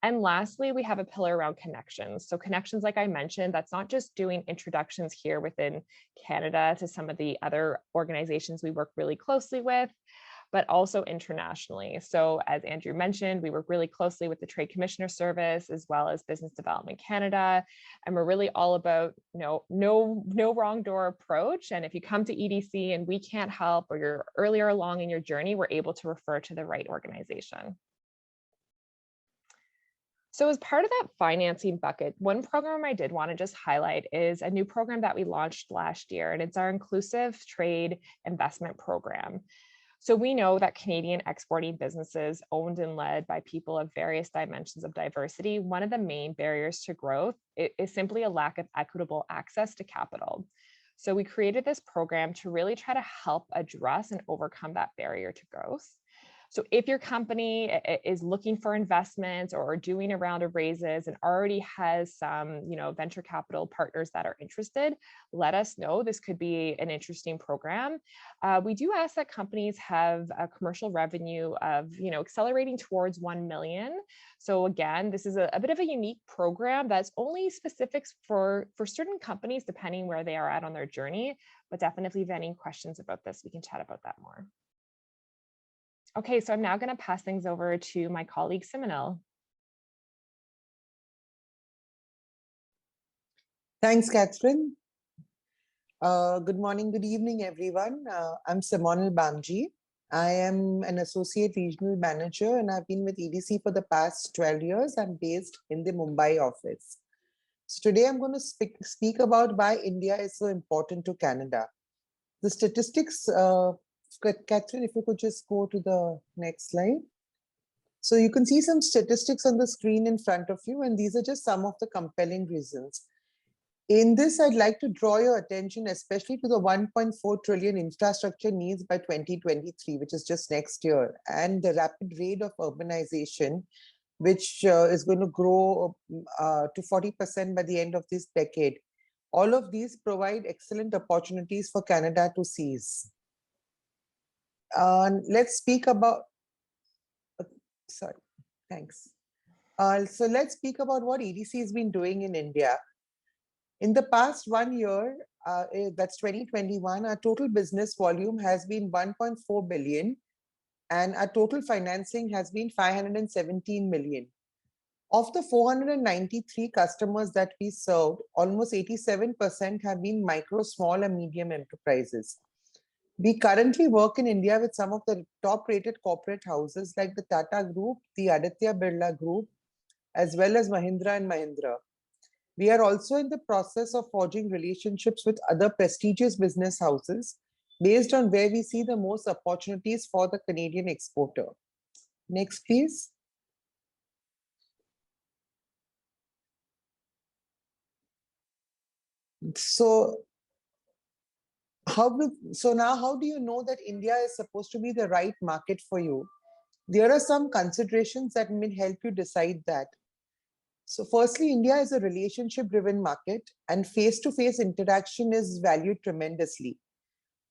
And lastly, we have a pillar around connections. So connections, like I mentioned, that's not just doing introductions here within Canada to some of the other organizations we work really closely with, but also internationally. So as Andrew mentioned, we work really closely with the Trade Commissioner Service as well as Business Development Canada. And we're really all about no wrong door approach. And if you come to EDC and we can't help, or you're earlier along in your journey, we're able to refer to the right organization. So as part of that financing bucket, one program I did want to just highlight is a new program that we launched last year, and it's our Inclusive Trade Investment Program. So we know that Canadian exporting businesses owned and led by people of various dimensions of diversity, one of the main barriers to growth is simply a lack of equitable access to capital. So we created this program to really try to help address and overcome that barrier to growth. So if your company is looking for investments or doing a round of raises and already has some, venture capital partners that are interested, let us know. This could be an interesting program. We do ask that companies have a commercial revenue of, accelerating towards 1 million. So again, this is a bit of a unique program that's only specific for certain companies, depending where they are at on their journey, but definitely if you have any questions about this, we can chat about that more. Okay, so I'm now going to pass things over to my colleague, Simonel. Thanks, Catherine. Good morning, good evening, everyone. I'm Simonel Bamji. I am an associate regional manager and I've been with EDC for the past 12 years. I'm based in the Mumbai office. So today I'm going to speak about why India is so important to Canada. The statistics, Catherine, if you could just go to the next slide. So you can see some statistics on the screen in front of you, and these are just some of the compelling reasons. In this, I'd like to draw your attention especially to the 1.4 trillion infrastructure needs by 2023, which is just next year, and the rapid rate of urbanization, which is going to grow to 40% by the end of this decade. All of these provide excellent opportunities for Canada to seize. Let's speak about, sorry, thanks. So let's speak about what EDC has been doing in India. In the past 1 year, that's 2021, our total business volume has been 1.4 billion and our total financing has been 517 million. Of the 493 customers that we served, almost 87% have been micro, small and medium enterprises. We currently work in India with some of the top-rated corporate houses like the Tata Group, the Aditya Birla Group, as well as Mahindra and Mahindra. We are also in the process of forging relationships with other prestigious business houses based on where we see the most opportunities for the Canadian exporter. Next, please. So now how do you know that India is supposed to be the right market for you? There are some considerations that may help you decide that. So firstly, India is a relationship-driven market and face-to-face interaction is valued tremendously.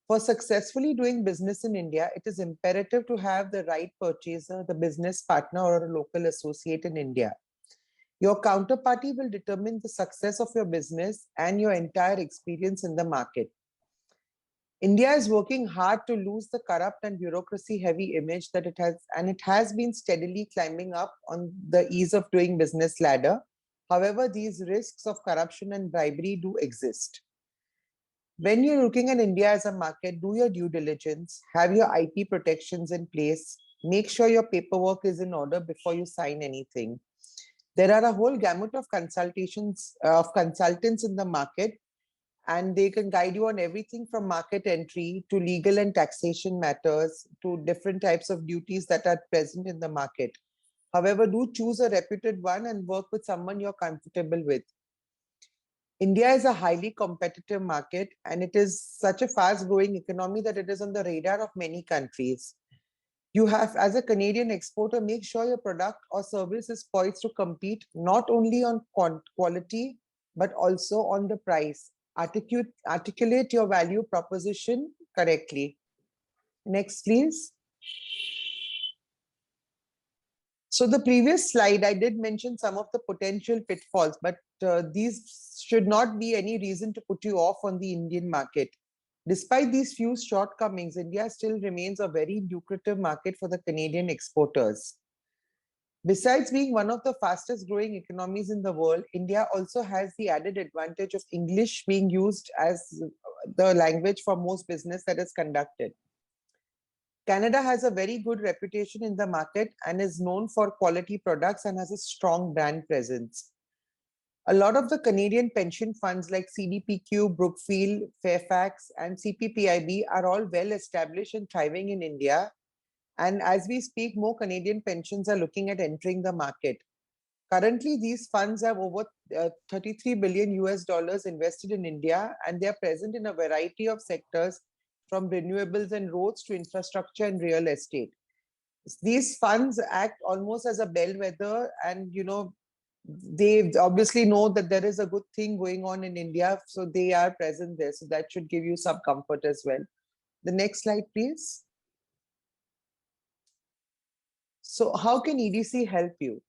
For successfully doing business in India, it is imperative to have the right purchaser, the business partner, or a local associate in India. Your counterparty will determine the success of your business and your entire experience in the market. India is working hard to lose the corrupt and bureaucracy-heavy image that it has, and it has been steadily climbing up on the ease of doing business ladder. However, these risks of corruption and bribery do exist. When you're looking at India as a market, do your due diligence, have your IP protections in place, make sure your paperwork is in order before you sign anything. There are a whole gamut of consultants in the market, and they can guide you on everything from market entry to legal and taxation matters to different types of duties that are present in the market. However, do choose a reputed one and work with someone you're comfortable with. India is a highly competitive market, and it is such a fast-growing economy that it is on the radar of many countries. You have, as a Canadian exporter, make sure your product or service is poised to compete not only on quality, but also on the price. Articulate your value proposition correctly. Next, please. So the previous slide, I did mention some of the potential pitfalls, but these should not be any reason to put you off on the Indian market. Despite these few shortcomings, India still remains a very lucrative market for the Canadian exporters. Besides being one of the fastest growing economies in the world, India also has the added advantage of English being used as the language for most business that is conducted. Canada has a very good reputation in the market and is known for quality products and has a strong brand presence. A lot of the Canadian pension funds like CDPQ, Brookfield, Fairfax, and CPPIB are all well established and thriving in India. And as we speak, more Canadian pensions are looking at entering the market. Currently, these funds have over 33 billion US dollars invested in India, and they are present in a variety of sectors from renewables and roads to infrastructure and real estate. These funds act almost as a bellwether, and they obviously know that there is a good thing going on in India, so they are present there. So that should give you some comfort as well. The next slide, please. So how can EDC help you?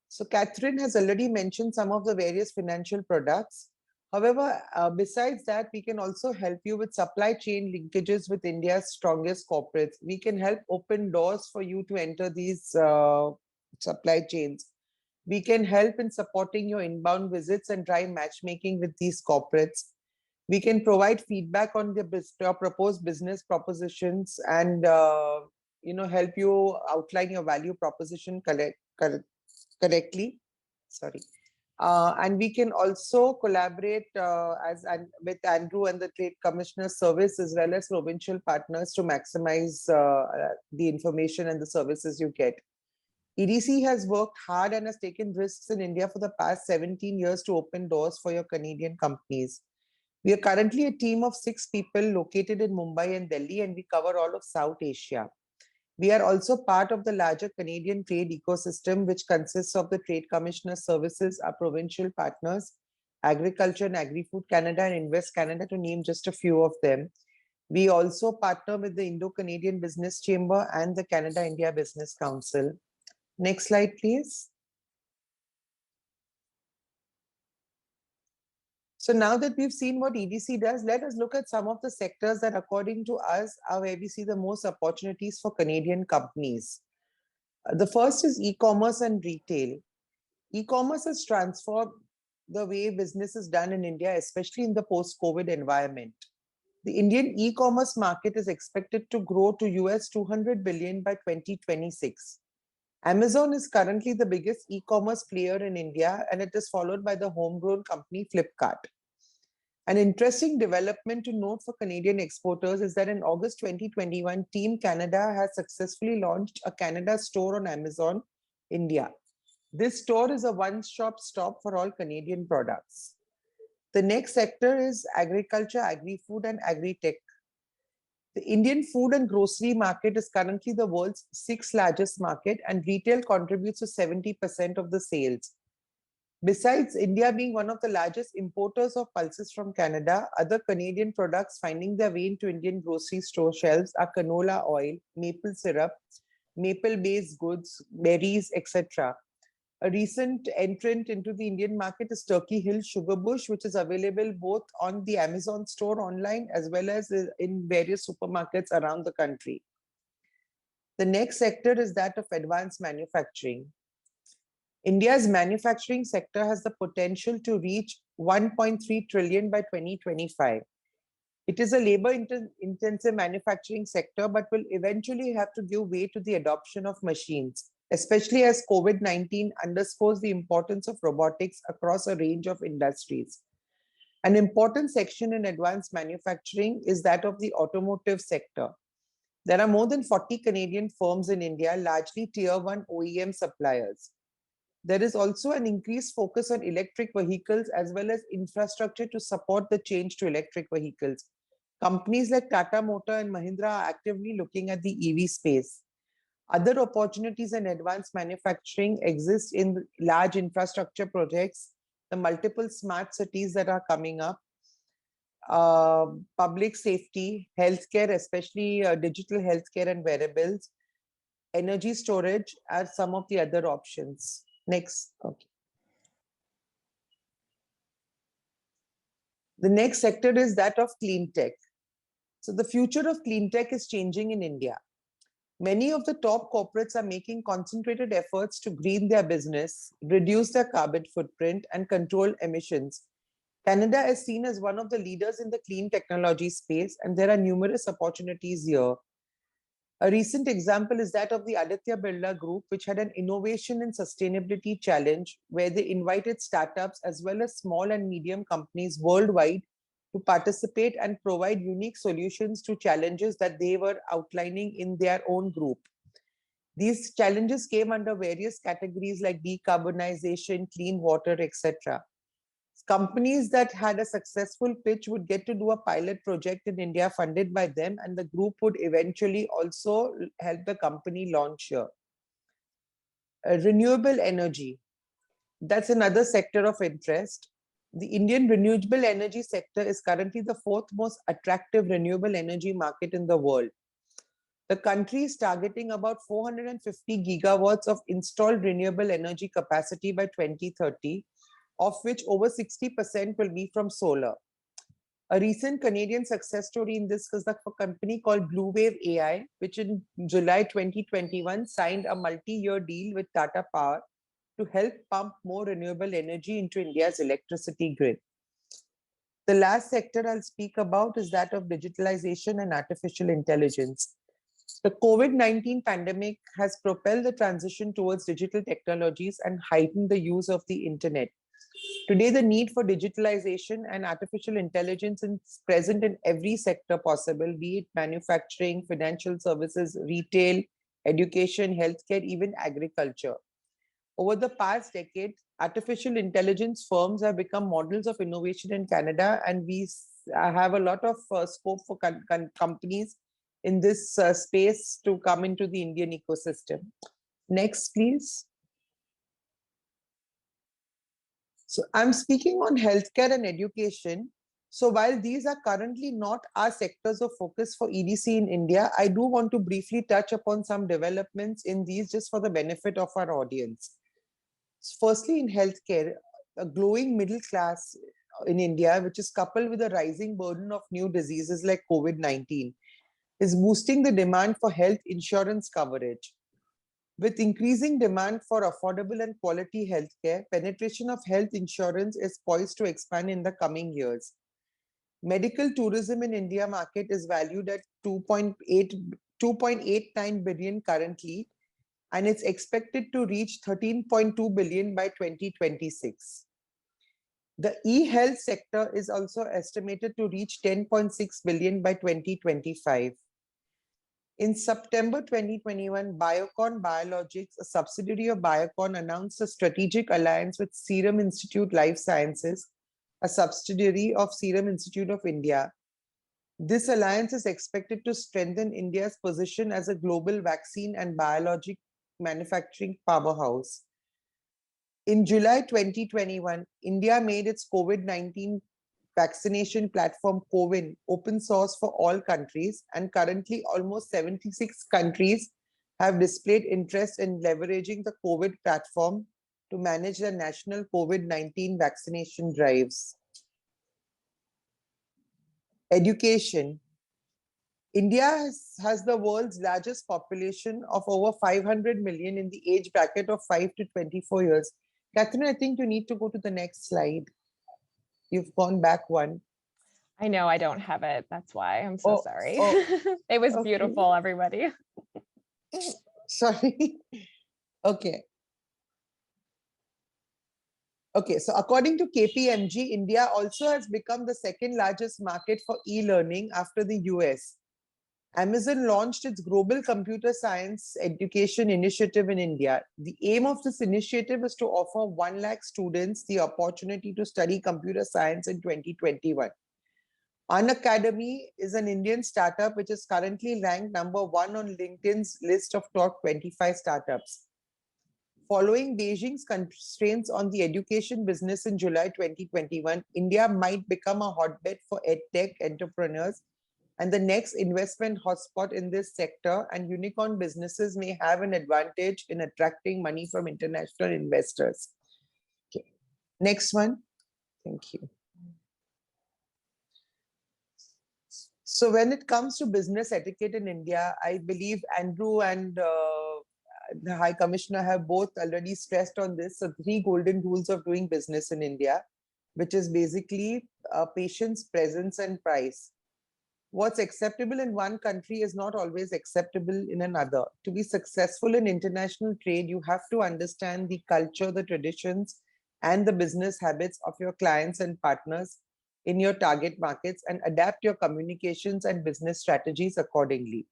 So Catherine has already mentioned some of the various financial products. However, besides that, we can also help you with supply chain linkages with India's strongest corporates. We can help open doors for you to enter these supply chains. We can help in supporting your inbound visits and drive matchmaking with these corporates. We can provide feedback on your proposed business propositions and help you outline your value proposition correctly. Sorry. And we can also collaborate with Andrew and the Trade Commissioner's Service as well as provincial partners to maximize the information and the services you get. EDC has worked hard and has taken risks in India for the past 17 years to open doors for your Canadian companies. We are currently a team of 6 people located in Mumbai and Delhi, and we cover all of South Asia. We are also part of the larger Canadian trade ecosystem, which consists of the Trade Commissioner Services, our provincial partners, Agriculture and Agri-Food Canada, and Invest Canada, to name just a few of them. We also partner with the Indo-Canadian Business Chamber and the Canada-India Business Council. Next slide, please. So now that we've seen what EDC does, let us look at some of the sectors that, according to us, are where we see the most opportunities for Canadian companies. The first is e-commerce and retail. E-commerce has transformed the way business is done in India, especially in the post-COVID environment. The Indian e-commerce market is expected to grow to US $200 billion by 2026. Amazon is currently the biggest e-commerce player in India, and it is followed by the homegrown company Flipkart. An interesting development to note for Canadian exporters is that in August 2021, Team Canada has successfully launched a Canada store on Amazon India. This store is a one-stop shop for all Canadian products. The next sector is agriculture, agri-food, and agri-tech. The Indian food and grocery market is currently the world's 6th largest market, and retail contributes to 70% of the sales. Besides India being one of the largest importers of pulses from Canada, other Canadian products finding their way into Indian grocery store shelves are canola oil, maple syrup, maple-based goods, berries, etc. A recent entrant into the Indian market is Turkey Hill Sugar Bush, which is available both on the Amazon store online as well as in various supermarkets around the country. The next sector is that of advanced manufacturing. India's manufacturing sector has the potential to reach 1.3 trillion by 2025. It is a labor-intensive manufacturing sector, but will eventually have to give way to the adoption of machines, especially as COVID-19 underscores the importance of robotics across a range of industries. An important section in advanced manufacturing is that of the automotive sector. There are more than 40 Canadian firms in India, largely Tier 1 OEM suppliers. There is also an increased focus on electric vehicles as well as infrastructure to support the change to electric vehicles. Companies like Tata Motor and Mahindra are actively looking at the EV space. Other opportunities in advanced manufacturing exist in large infrastructure projects, the multiple smart cities that are coming up, public safety, healthcare, especially digital healthcare and wearables, energy storage are some of the other options. Next. Okay. The next sector is that of clean tech. So the future of clean tech is changing in India. Many of the top corporates are making concentrated efforts to green their business, reduce their carbon footprint, and control emissions. Canada is seen as one of the leaders in the clean technology space, and there are numerous opportunities here. A recent example is that of the Aditya Birla Group, which had an innovation and sustainability challenge where they invited startups as well as small and medium companies worldwide to participate and provide unique solutions to challenges that they were outlining in their own group. These challenges came under various categories like decarbonization, clean water, etc. Companies that had a successful pitch would get to do a pilot project in India funded by them, and the group would eventually also help the company launch here. Renewable energy. That's another sector of interest. The Indian renewable energy sector is currently the fourth most attractive renewable energy market in the world. The country is targeting about 450 gigawatts of installed renewable energy capacity by 2030, of which over 60% will be from solar. A recent Canadian success story in this is a company called Blue Wave AI, which in July 2021 signed a multi-year deal with Tata Power to help pump more renewable energy into India's electricity grid. The last sector I'll speak about is that of digitalization and artificial intelligence. The COVID-19 pandemic has propelled the transition towards digital technologies and heightened the use of the internet. Today, the need for digitalization and artificial intelligence is present in every sector possible, be it manufacturing, financial services, retail, education, healthcare, even agriculture. Over the past decade, artificial intelligence firms have become models of innovation in Canada, and we have a lot of scope for companies in this space to come into the Indian ecosystem. Next, please. So I'm speaking on healthcare and education. So while these are currently not our sectors of focus for EDC in India, I do want to briefly touch upon some developments in these just for the benefit of our audience. So firstly, in healthcare, a growing middle class in India, which is coupled with a rising burden of new diseases like COVID-19, is boosting the demand for health insurance coverage. With increasing demand for affordable and quality healthcare, penetration of health insurance is poised to expand in the coming years. Medical tourism in India market is valued at 2.89 billion currently, and it's expected to reach 13.2 billion by 2026. The e-health sector is also estimated to reach 10.6 billion by 2025. In September 2021, Biocon Biologics, a subsidiary of Biocon, announced a strategic alliance with Serum Institute Life Sciences, a subsidiary of Serum Institute of India. This alliance is expected to strengthen India's position as a global vaccine and biologic manufacturing powerhouse. In July 2021, India made its COVID-19 vaccination platform CoWIN open source for all countries, and currently almost 76 countries have displayed interest in leveraging the COVID platform to manage their national COVID-19 vaccination drives. Education. India has the world's largest population of over 500 million in the age bracket of 5 to 24 years. Catherine, I think you need to go to the next slide. You've gone back one. I know I don't have it. That's why. I'm so sorry. It was beautiful, everybody. Sorry. Okay. Okay, so according to KPMG, India also has become the second largest market for e-learning after the US. Amazon launched its Global Computer Science Education Initiative in India. The aim of this initiative is to offer 1 lakh students the opportunity to study computer science in 2021. Unacademy is an Indian startup which is currently ranked #1 on LinkedIn's list of top 25 startups. Following Beijing's constraints on the education business in July 2021, India might become a hotbed for edtech entrepreneurs and the next investment hotspot in this sector, and unicorn businesses may have an advantage in attracting money from international investors. Okay. Next one. Thank you. So when it comes to business etiquette in India, I believe Andrew and the High Commissioner have both already stressed on this. So 3 golden rules of doing business in India, which is basically patience, presence, and price. What's acceptable in one country is not always acceptable in another. To be successful in international trade, you have to understand the culture, the traditions, and the business habits of your clients and partners in your target markets and adapt your communications and business strategies accordingly.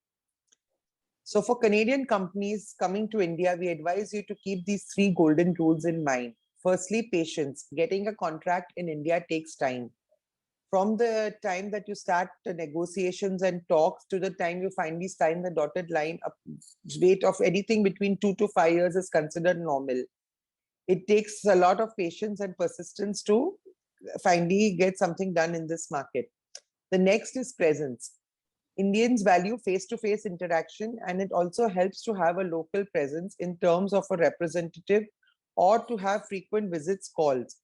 So for Canadian companies coming to India, we advise you to keep these 3 golden rules in mind. Firstly, patience. Getting a contract in India takes time. From the time that you start the negotiations and talks to the time you finally sign the dotted line, a wait of anything between 2 to 5 years is considered normal. It takes a lot of patience and persistence to finally get something done in this market. The next is presence. Indians value face-to-face interaction, and it also helps to have a local presence in terms of a representative or to have frequent visits calls.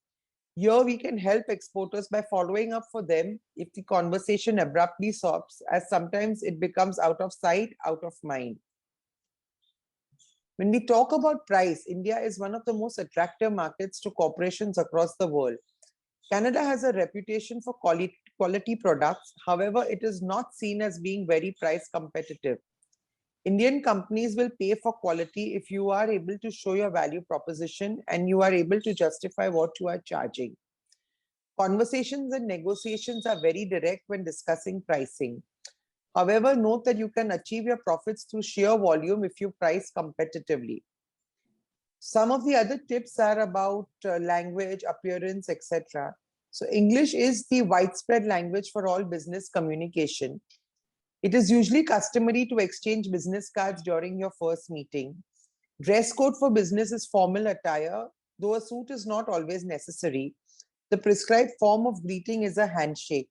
Here we can help exporters by following up for them if the conversation abruptly stops, as sometimes it becomes out of sight, out of mind. When we talk about price, India is one of the most attractive markets to corporations across the world. Canada has a reputation for quality products. However, it is not seen as being very price competitive. Indian companies will pay for quality if you are able to show your value proposition and you are able to justify what you are charging. Conversations and negotiations are very direct when discussing pricing. However, note that you can achieve your profits through sheer volume if you price competitively. Some of the other tips are about language, appearance, etc. So English is the widespread language for all business communication. It is usually customary to exchange business cards during your first meeting. Dress code for business is formal attire, though a suit is not always necessary. The prescribed form of greeting is a handshake.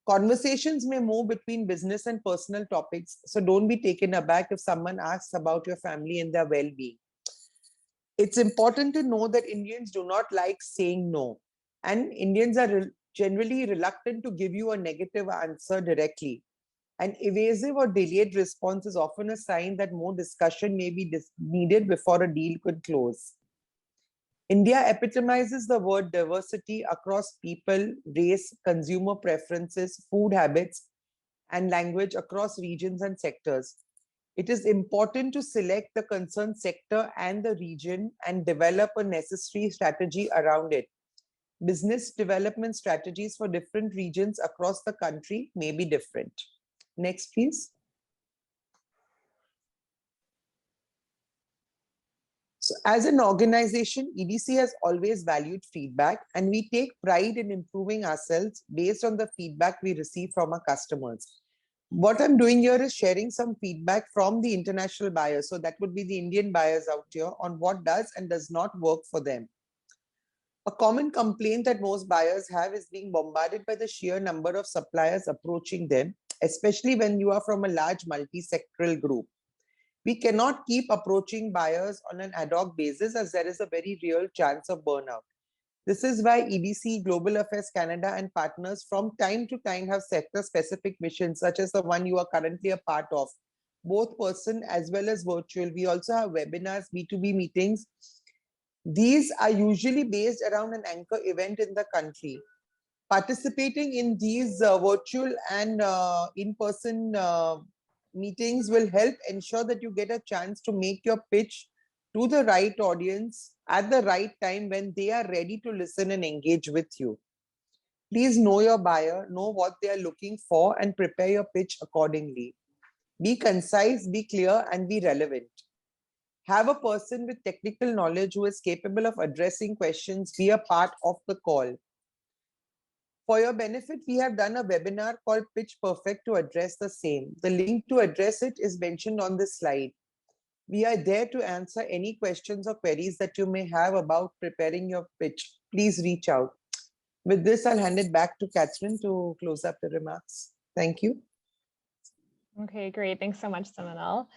Conversations may move between business and personal topics, so don't be taken aback if someone asks about your family and their well-being. It's important to know that Indians do not like saying no, and Indians are generally reluctant to give you a negative answer directly. An evasive or delayed response is often a sign that more discussion may be needed before a deal could close. India epitomizes the word diversity across people, race, consumer preferences, food habits, and language across regions and sectors. It is important to select the concerned sector and the region and develop a necessary strategy around it. Business development strategies for different regions across the country may be different. Next, please. So as an organization, EDC has always valued feedback, and we take pride in improving ourselves based on the feedback we receive from our customers. What I'm doing here is sharing some feedback from the international buyers. So that would be the Indian buyers out here on what does and does not work for them. A common complaint that most buyers have is being bombarded by the sheer number of suppliers approaching them, especially when you are from a large multi-sectoral group. We cannot keep approaching buyers on an ad hoc basis, as there is a very real chance of burnout. This is why EDC, Global Affairs Canada, and partners from time to time have sector-specific missions, such as the one you are currently a part of, both person as well as virtual. We also have webinars, B2B meetings. These are usually based around an anchor event in the country. Participating in these virtual and in-person meetings will help ensure that you get a chance to make your pitch to the right audience at the right time when they are ready to listen and engage with you. Please know your buyer, know what they are looking for, and prepare your pitch accordingly. Be concise, be clear, and be relevant. Have a person with technical knowledge who is capable of addressing questions be a part of the call. For your benefit, we have done a webinar called Pitch Perfect to address the same. The link to address it is mentioned on this slide. We are there to answer any questions or queries that you may have about preparing your pitch. Please reach out. With this, I'll hand it back to Catherine to close up the remarks. Thank you. Okay, great. Thanks so much, Seminole.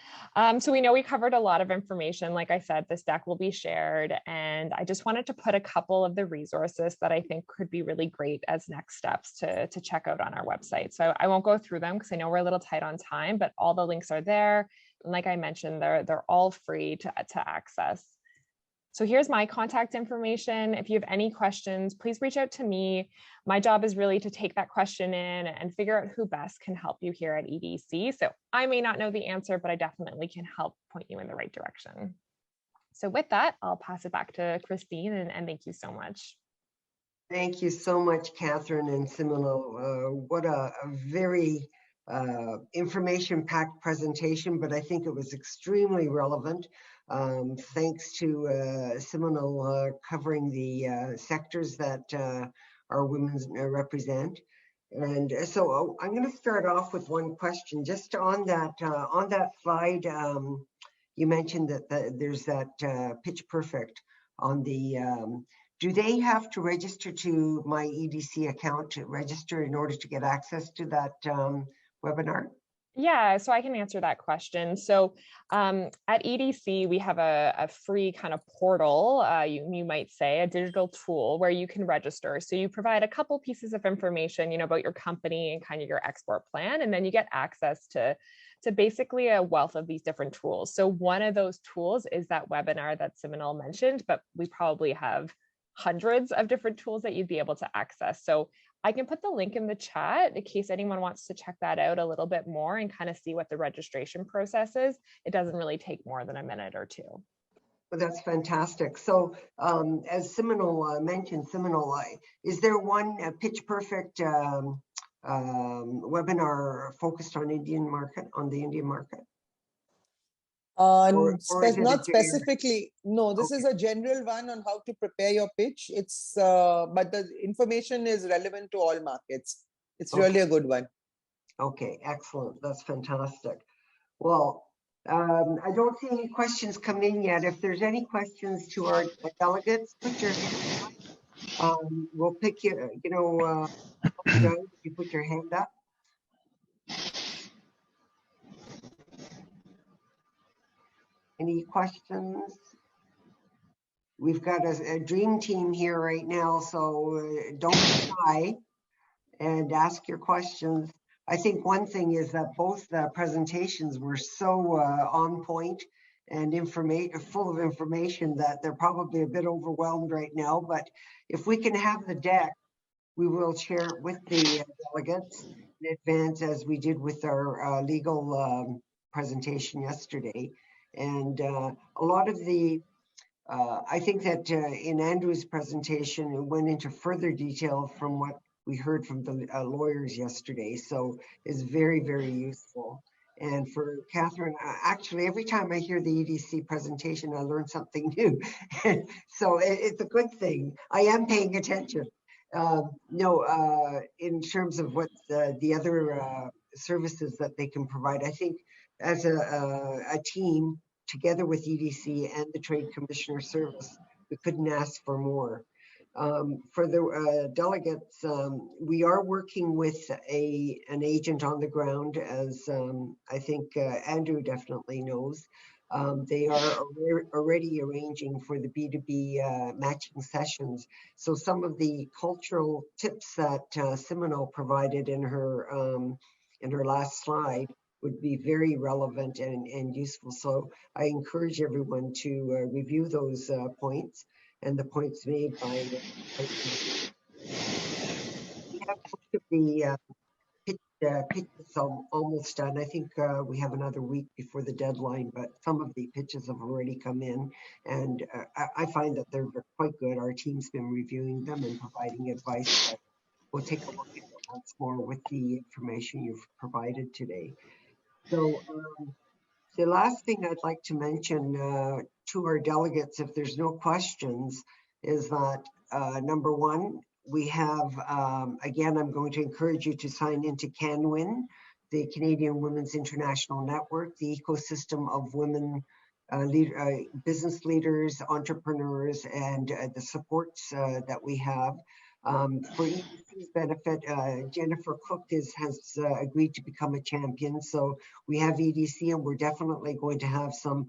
So we know we covered a lot of information. Like I said, this deck will be shared, and I just wanted to put a couple of the resources that I think could be really great as next steps to check out on our website. So I won't go through them because I know we're a little tight on time, but all the links are there. And like I mentioned, they're all free to access. So here's my contact information. If you have any questions, please reach out to me. My job is really to take that question in and figure out who best can help you here at EDC. So I may not know the answer, but I definitely can help point you in the right direction. So with that, I'll pass it back to Christine, and thank you so much. Thank you so much, Catherine and Similo. What a very information-packed presentation, but I think it was extremely relevant. Thanks to Similo covering the sectors that our women represent. And so I'm going to start off with one question. Just on that slide, you mentioned that there's that Pitch Perfect on the. Do they have to register to my EDC account to register in order to get access to that webinar? Yeah, so I can answer that question. So at EDC, we have a free kind of portal, you might say, a digital tool where you can register. So you provide a couple pieces of information, about your company and kind of your export plan, and then you get access to basically a wealth of these different tools. So one of those tools is that webinar that Seminole mentioned, but we probably have hundreds of different tools that you'd be able to access. So I can put the link in the chat in case anyone wants to check that out a little bit more and kind of see what the registration process is. It doesn't really take more than a minute or two. Well, that's fantastic. So as Seminole mentioned, Seminole, is there one Pitch Perfect webinar focused on the Indian market? Not specifically. No, this is a general one on how to prepare your pitch. It's but the information is relevant to all markets. It's really a good one. Okay, excellent. That's fantastic. Well, I don't see any questions come in yet. If there's any questions to our delegates, put your hand up. We'll pick you. You put your hand up. Any questions? We've got a dream team here right now, so don't be shy and ask your questions. I think one thing is that both the presentations were so on point and full of information that they're probably a bit overwhelmed right now. But if we can have the deck, we will share it with the delegates in advance, as we did with our legal presentation yesterday. And a lot of the, I think that in Andrew's presentation, it went into further detail from what we heard from the lawyers yesterday. So it's very, very useful. And for Catherine, actually, every time I hear the EDC presentation, I learn something new. So it's a good thing. I am paying attention. In terms of what the other services that they can provide, I think as a team, together with EDC and the Trade Commissioner Service, we couldn't ask for more. For the delegates, we are working with an agent on the ground, as I think Andrew definitely knows. They are already arranging for the B2B matching sessions. So some of the cultural tips that Simino provided in her last slide would be very relevant and useful. So I encourage everyone to review those points and the points made by we have most of the pitches almost done. I think we have another week before the deadline, but some of the pitches have already come in, and I find that they're quite good. Our team's been reviewing them and providing advice. But we'll take a look at it once more with the information you've provided today. So the last thing I'd like to mention to our delegates, if there's no questions, is that number one, we have, again, I'm going to encourage you to sign into CanWin, the Canadian Women's International Network, the ecosystem of women business leaders, entrepreneurs, and the supports that we have. For EDC's benefit, Jennifer Cook has agreed to become a champion. So we have EDC, and we're definitely going to have some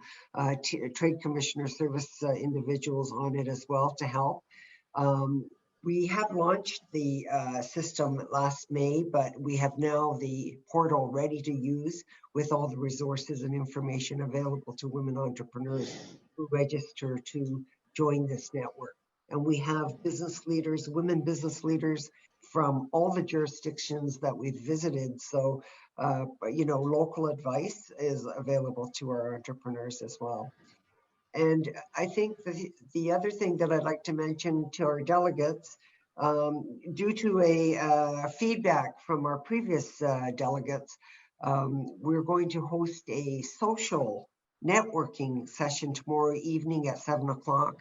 Trade Commissioner Service individuals on it as well to help. We have launched the system last May, but we have now the portal ready to use with all the resources and information available to women entrepreneurs who register to join this network. And we have business leaders, women business leaders from all the jurisdictions that we've visited. So, you know, local advice is available to our entrepreneurs as well. And I think the other thing that I'd like to mention to our delegates, due to a feedback from our previous delegates, we're going to host a social networking session tomorrow evening at 7 o'clock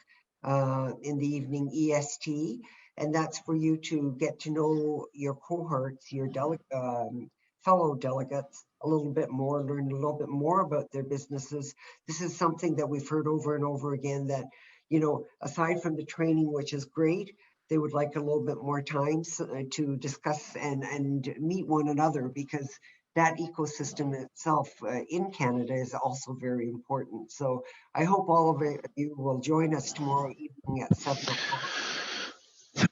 in the evening EST. And that's for you to get to know your cohorts, your fellow delegates a little bit more, learn a little bit more about their businesses. This is something that we've heard over and over again that, you know, aside from the training, which is great, they would like a little bit more time to discuss and meet one another, because that ecosystem itself in Canada is also very important. So I hope all of you will join us tomorrow evening at 7 o'clock. So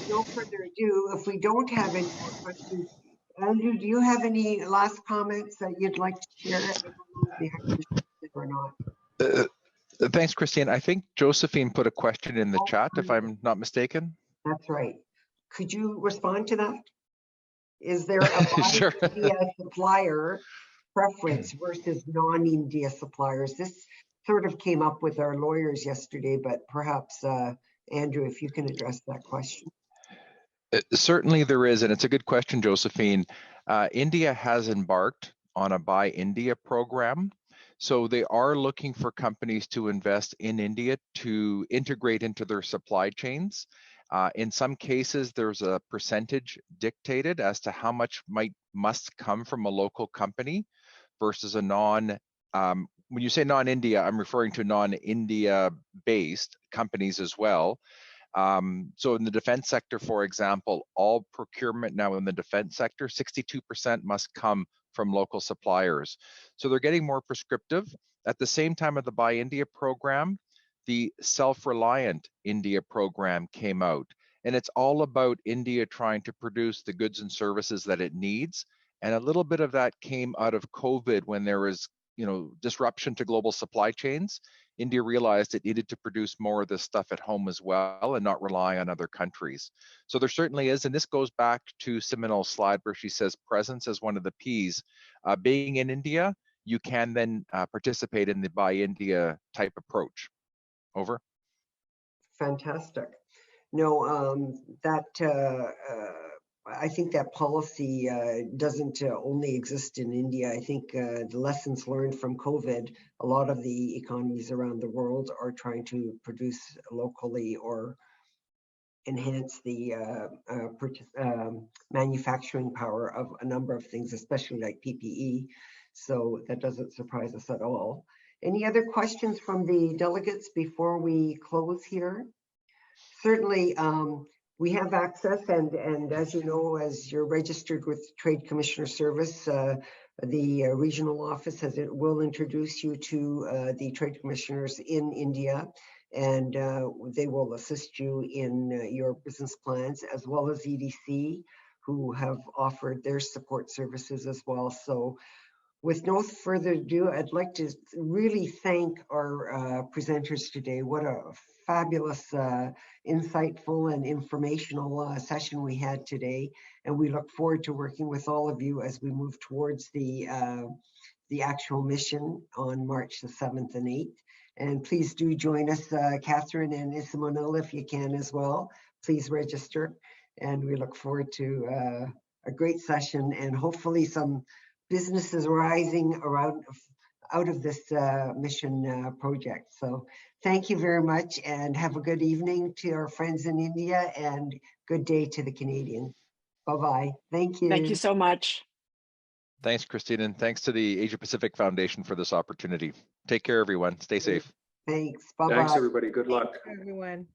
no further ado, if we don't have any more questions, Andrew, do you have any last comments that you'd like to share? I don't know if you have to share or not. Thanks, Christine. I think Josephine put a question in the chat, if I'm not mistaken. That's right. Could you respond to that? Is there a Sure. India supplier preference versus non-India suppliers? This sort of came up with our lawyers yesterday, but perhaps, Andrew, if you can address that question. Certainly there is, and it's a good question, Josephine. India has embarked on a Buy India program. So they are looking for companies to invest in India to integrate into their supply chains. In some cases, there's a percentage dictated as to how much must come from a local company versus a when you say non-India, I'm referring to non-India based companies as well. So in the defense sector, for example, all procurement now in the defense sector, 62% must come from local suppliers. So they're getting more prescriptive. At the same time of the Buy India program, the Self-Reliant India program came out. And it's all about India trying to produce the goods and services that it needs. And a little bit of that came out of COVID when there was, you know, disruption to global supply chains. India realized it needed to produce more of this stuff at home as well and not rely on other countries. So there certainly is, and this goes back to Seminol's slide where she says presence as one of the P's. Being in India, you can then participate in the Buy India type approach. Over. Fantastic. No, I think that policy doesn't only exist in India. I think the lessons learned from COVID, a lot of the economies around the world are trying to produce locally or enhance the manufacturing power of a number of things, especially like PPE. So that doesn't surprise us at all. Any other questions from the delegates before we close here? Certainly, we have access, and as you know, as you're registered with Trade Commissioner Service, the regional office will introduce you to the trade commissioners in India, and they will assist you in your business plans, as well as EDC, who have offered their support services as well. So with no further ado, I'd like to really thank our presenters today. What a fabulous, insightful and informational session we had today. And we look forward to working with all of you as we move towards the actual mission on March the 7th and 8th. And please do join us, Catherine and Isimonil, if you can as well. Please register. And we look forward to a great session and hopefully some businesses rising around out of this mission project. So thank you very much and have a good evening to our friends in India and good day to the Canadians. Bye-bye. Thank you. Thank you so much. Thanks, Christine, and thanks to the Asia Pacific Foundation for this opportunity. Take care, everyone. Stay safe. Thanks. Bye-bye. Thanks, everybody. Good luck. Everyone.